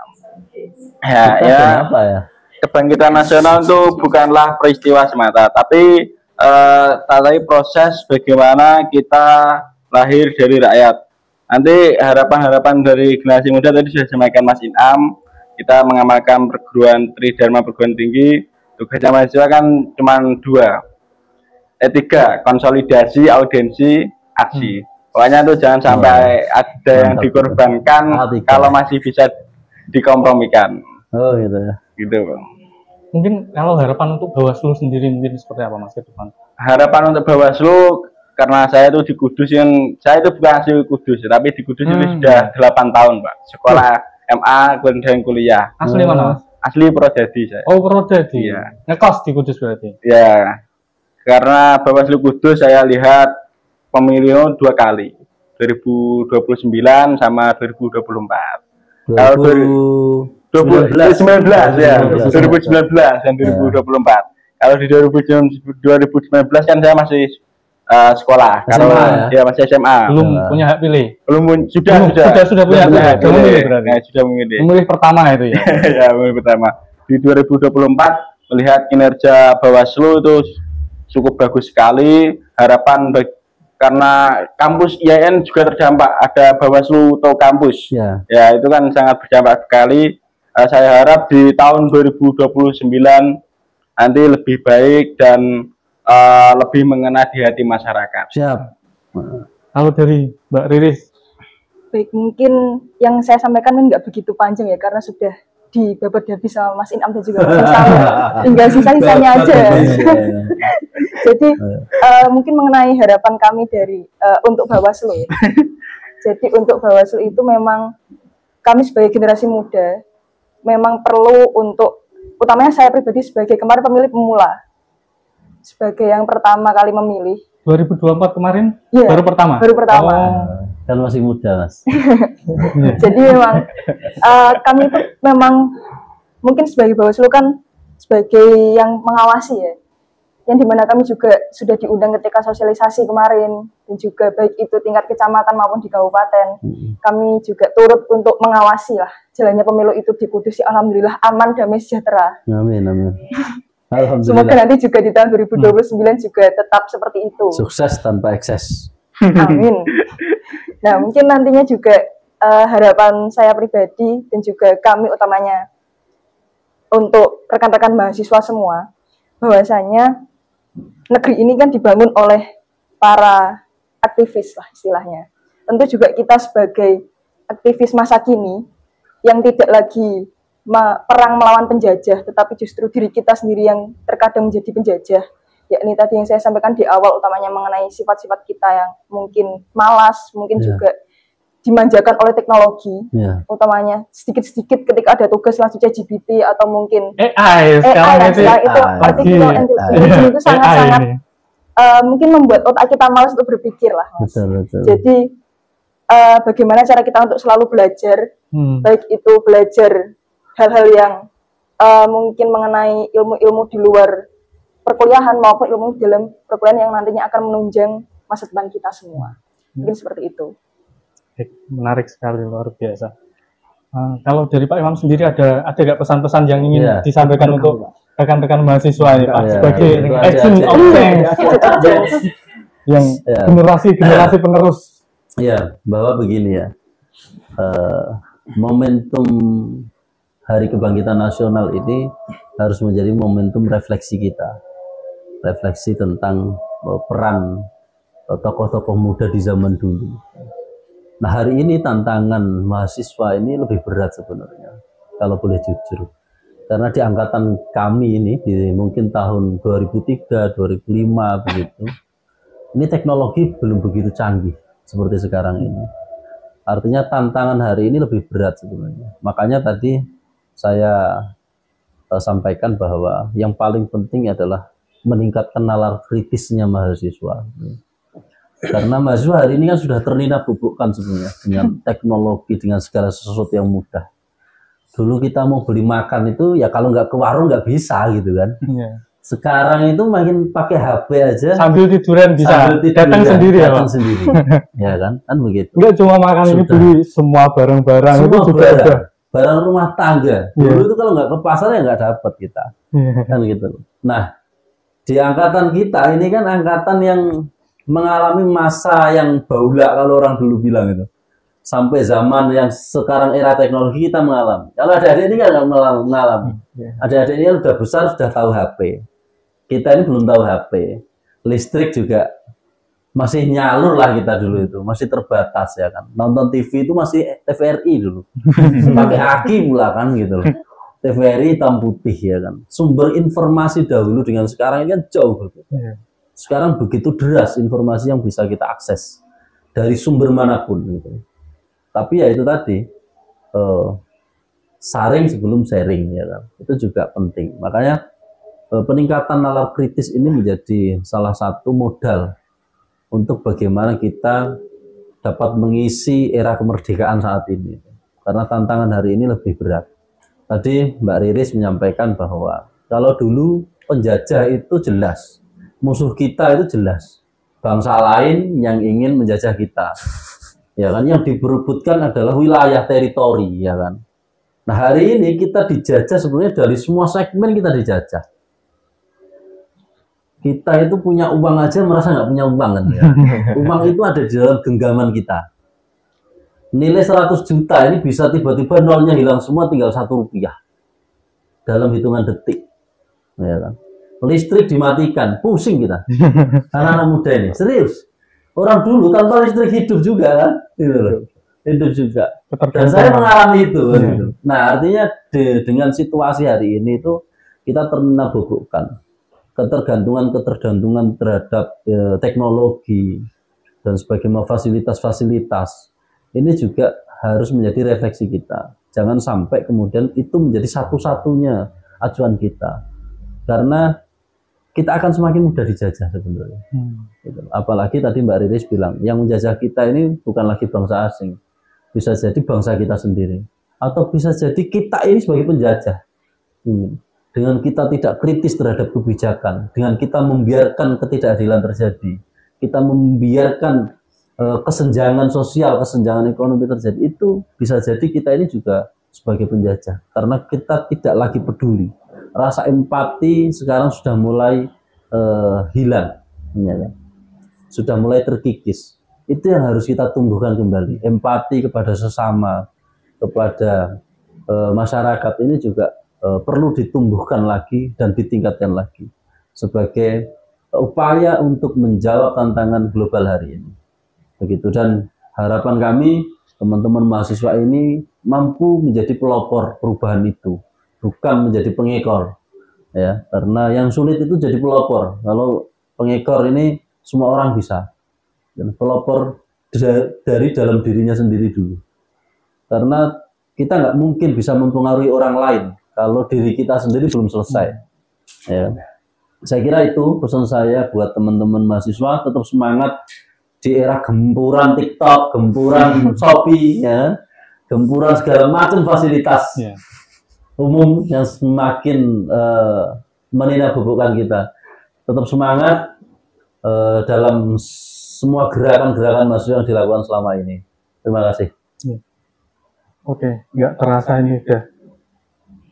Apa ya? Kebangkitan nasional itu bukanlah peristiwa semata, tapi proses bagaimana kita lahir dari rakyat. Nanti harapan-harapan dari generasi muda tadi sudah disampaikan Mas Inam. Kita mengamalkan tridharma perguruan tinggi. Tugasnya mahasiswa kan cuma 2. 3, konsolidasi, audiensi, aksi. Pokoknya itu jangan sampai ada yang dikorbankan kalau masih bisa dikompromikan. Oh gitu ya. Gitu, Bang. Mungkin kalau harapan untuk Bawaslu sendiri mungkin seperti apa Mas ke depan? Harapan untuk Bawaslu, karena saya itu di Kudus, saya itu bukan asli Kudus, tapi di Kudus itu sudah 8 tahun, Pak. Sekolah MA dan kuliah. Asli mana, Mas? Asli Prodadi saya. Oh, Prodadi. Iya. Ngekos di Kudus berarti? Ya. Karena Bawaslu Kudus saya lihat pemilu 2 kali. 2029 sama 2024. Kalau 2019 ya, 2019 dan 2024. Kalau di 2019 kan saya masih sekolah, kalau dia masih SMA. Belum punya hak pilih. Sudah punya hak pilih berarti. Sudah memilih. Memilih pertama itu ya. Ya, memilih pertama. Di 2024 melihat kinerja Bawaslu itu cukup bagus sekali. Harapan karena kampus IAIN juga terdampak, ada Bawaslu atau kampus. Ya, itu kan sangat berdampak sekali. Saya harap di tahun 2029 nanti lebih baik dan lebih mengena di hati masyarakat. Siap. Kalau dari Mbak Riris, Baik, mungkin yang saya sampaikan kan nggak begitu panjang ya, karena sudah dibabat habis sama Mas Inam dan juga Mas Samuel. Tinggal sisa-sisanya aja. Jadi mungkin mengenai harapan kami dari untuk Bawaslu ya. Jadi untuk Bawaslu itu memang kami sebagai generasi muda memang perlu untuk, utamanya saya pribadi sebagai kemarin pemilih pemula, sebagai yang pertama kali memilih. 2024 kemarin Iya, baru pertama? Baru pertama. Kan masih muda, Mas. Jadi memang kami itu memang mungkin sebagai Bawaslu kan sebagai yang mengawasi ya, yang dimana kami juga sudah diundang ketika sosialisasi kemarin, dan juga baik itu tingkat kecamatan maupun di kabupaten, kami juga turut untuk mengawasi lah jalannya pemilu itu di Kudus. Alhamdulillah aman, damai, sejahtera. Amin, amin. Semoga Alhamdulillah. nanti juga di tahun 2029 juga tetap seperti itu. Sukses tanpa ekses. Amin. Nah, mungkin nantinya juga harapan saya pribadi dan juga kami utamanya untuk rekan-rekan mahasiswa semua, bahwasanya negeri ini kan dibangun oleh para aktivis lah istilahnya. Tentu juga kita sebagai aktivis masa kini yang tidak lagi perang melawan penjajah, tetapi justru diri kita sendiri yang terkadang menjadi penjajah. Yakni tadi yang saya sampaikan di awal, utamanya mengenai sifat-sifat kita yang mungkin malas, mungkin juga dimanjakan oleh teknologi, utamanya sedikit-sedikit ketika ada tugas langsung ChatGPT atau mungkin AI sekarang itu artificial intelligence itu sangat-sangat mungkin membuat otak kita malas untuk berpikir lah, Mas. Betul. Jadi bagaimana cara kita untuk selalu belajar, baik itu belajar hal-hal yang mungkin mengenai ilmu-ilmu di luar perkuliahan maupun ilmu dalam perkuliahan yang nantinya akan menunjang masa depan kita semua. Mungkin seperti itu. Menarik sekali, luar biasa. Kalau dari Pak Imam sendiri ada nggak pesan-pesan yang ingin disampaikan untuk rekan-rekan mahasiswa ini, Pak, sebagai agent of change yang generasi penerus? Ya, bahwa begini ya, momentum Hari Kebangkitan Nasional ini harus menjadi momentum refleksi kita, refleksi tentang peran tokoh-tokoh muda di zaman dulu. Nah, hari ini tantangan mahasiswa ini lebih berat sebenarnya, kalau boleh jujur. Karena di angkatan kami ini, di mungkin tahun 2003, 2005 begitu, ini teknologi belum begitu canggih seperti sekarang ini. Artinya tantangan hari ini lebih berat sebenarnya. Makanya tadi saya sampaikan bahwa yang paling penting adalah meningkatkan nalar kritisnya mahasiswa. Karena mahasiswa hari ini kan sudah terlina-bubukkan sebenarnya dengan teknologi, dengan segala sesuatu yang mudah. Dulu kita mau beli makan itu ya kalau nggak ke warung nggak bisa gitu kan. Sekarang itu makin pakai HP aja. Sambil tiduran bisa, datang sendiri ya, Pak? Datang sendiri. Ya kan begitu. Enggak cuma makan, ini beli semua barang-barang itu juga ada. Barang rumah tangga. Dulu itu kalau nggak ke pasar ya nggak dapat kita. Kan gitu. Nah, di angkatan kita ini kan angkatan yang mengalami masa yang baula kalau orang dulu bilang itu. Sampai zaman yang sekarang era teknologi kita mengalami. Kalau adik-adik ini kan nggak mengalami. Adik-adik ini udah besar, sudah tahu HP. Kita ini belum tahu HP. Listrik juga masih nyalur lah kita dulu itu. Masih terbatas ya kan. Nonton TV itu masih TVRI dulu. Pakai aki pula kan gitu loh. TVRI hitam putih ya kan. Sumber informasi dahulu dengan sekarang ini kan jauh berbeda. Sekarang begitu deras informasi yang bisa kita akses dari sumber manapun gitu. Tapi ya itu tadi saring sebelum sharing ya kan. Itu juga penting. Makanya peningkatan nalar kritis ini menjadi salah satu modal untuk bagaimana kita dapat mengisi era kemerdekaan saat ini. Karena tantangan hari ini lebih berat. Tadi Mbak Riris menyampaikan bahwa kalau dulu penjajah itu jelas, musuh kita itu jelas, bangsa lain yang ingin menjajah kita, ya kan, yang diperebutkan adalah wilayah teritori, ya kan. Nah hari ini kita dijajah sebenarnya dari semua segmen, kita dijajah. Kita itu punya uang aja merasa nggak punya uang kan ya. Uang itu ada di dalam genggaman kita. Nilai 100 juta ini bisa tiba-tiba nolnya hilang semua, tinggal 1 rupiah dalam hitungan detik, ya kan. listrik dimatikan, pusing kita. Anak-anak muda ini, serius. Orang dulu tanpa listrik hidup juga kan, gitu loh. Hidup juga. Dan saya mengalami itu. Gitu. Nah, artinya dengan situasi hari ini itu kita ternabobokan ketergantungan terhadap teknologi dan sebagainya, fasilitas-fasilitas. Ini juga harus menjadi refleksi kita. Jangan sampai kemudian itu menjadi satu-satunya acuan kita. Karena kita akan semakin mudah dijajah sebenarnya. Gitu. Apalagi tadi Mbak Riris bilang, yang menjajah kita ini bukan lagi bangsa asing. Bisa jadi bangsa kita sendiri. Atau bisa jadi kita ini sebagai penjajah. Dengan kita tidak kritis terhadap kebijakan. Dengan kita membiarkan ketidakadilan terjadi. Kita membiarkan kesenjangan sosial, kesenjangan ekonomi terjadi. Itu bisa jadi kita ini juga sebagai penjajah. Karena kita tidak lagi peduli. Rasa empati sekarang sudah mulai hilang, ya. Sudah mulai terkikis. Itu yang harus kita tumbuhkan kembali. Empati kepada sesama, kepada masyarakat ini juga perlu ditumbuhkan lagi dan ditingkatkan lagi sebagai upaya untuk menjawab tantangan global hari ini. Begitu, dan harapan kami teman-teman mahasiswa ini mampu menjadi pelopor perubahan itu. Bukan menjadi pengekor, ya, karena yang sulit itu jadi pelopor. Kalau pengekor ini semua orang bisa, dan pelopor dari dalam dirinya sendiri dulu. Karena kita nggak mungkin bisa mempengaruhi orang lain kalau diri kita sendiri belum selesai. Ya. Saya kira itu pesan saya buat teman-teman mahasiswa, tetap semangat di era gempuran TikTok, gempuran Shopee, ya, gempuran segala macam fasilitas. Umum yang semakin meninabobokan kita. Tetap semangat dalam semua gerakan-gerakan mahasiswa yang dilakukan selama ini. Terima kasih. Oke, nggak terasa ini udah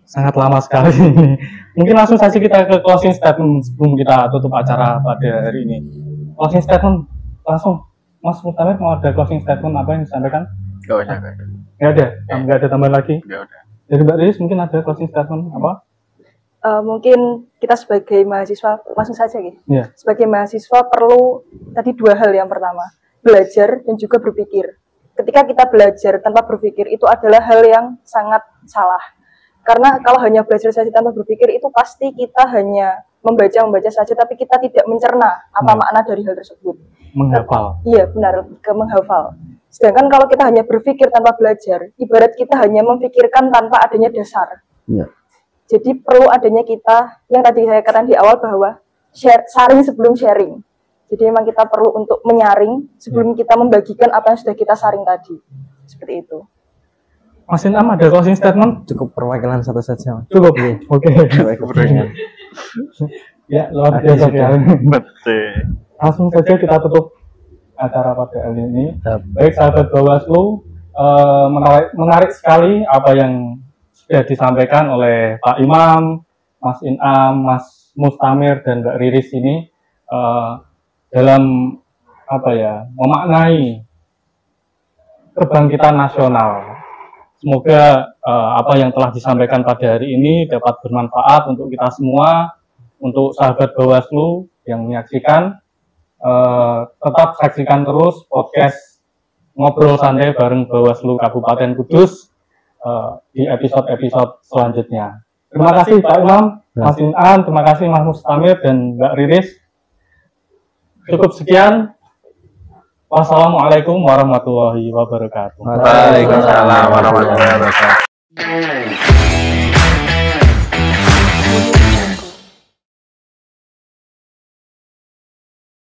sangat lama sekali ini. Mungkin langsung saja kita ke closing statement sebelum kita tutup acara pada hari ini. Closing statement langsung, Mas Mustamir mau ada closing statement apa yang disampaikan? Nggak ada tambahan lagi? Nggak ada. Jadi Mbak Riris mungkin ada closing statement apa? Mungkin kita sebagai mahasiswa, langsung saja gitu. Yeah. Sebagai mahasiswa perlu tadi dua hal. Yang pertama, belajar dan juga berpikir. Ketika kita belajar tanpa berpikir itu adalah hal yang sangat salah. Karena kalau hanya belajar saja tanpa berpikir itu pasti kita hanya membaca saja, tapi kita tidak mencerna apa makna dari hal tersebut. Menghafal. Iya benar, ke menghafal. Sedangkan kalau kita hanya berpikir tanpa belajar, ibarat kita hanya memikirkan tanpa adanya dasar. Ya. Jadi perlu adanya kita, yang tadi saya katakan di awal bahwa saring sebelum sharing. Jadi memang kita perlu untuk menyaring sebelum kita membagikan apa yang sudah kita saring tadi. Seperti itu. Mas Inam ada closing statement? Cukup perwakilan satu saja. Cukup. Oke. Ya, luar biasa sekali. Betul. Langsung saja kita tutup acara pada hari ini. Baik sahabat Bawaslu, menarik sekali apa yang sudah disampaikan oleh Pak Imam, Mas Inam, Mas Mustamir dan Mbak Riris ini dalam memaknai kebangkitan nasional. Semoga apa yang telah disampaikan pada hari ini dapat bermanfaat untuk kita semua, untuk sahabat Bawaslu yang menyaksikan. Tetap saksikan terus podcast Ngobrol Santai bareng Bawaslu Kabupaten Kudus di episode-episode selanjutnya. Terima kasih Pak Imam, Mas Inam, terima kasih Mas Mustamir dan Mbak Riris. Cukup sekian. Wassalamualaikum warahmatullahi wabarakatuh. Waalaikumsalam warahmatullahi wabarakatuh.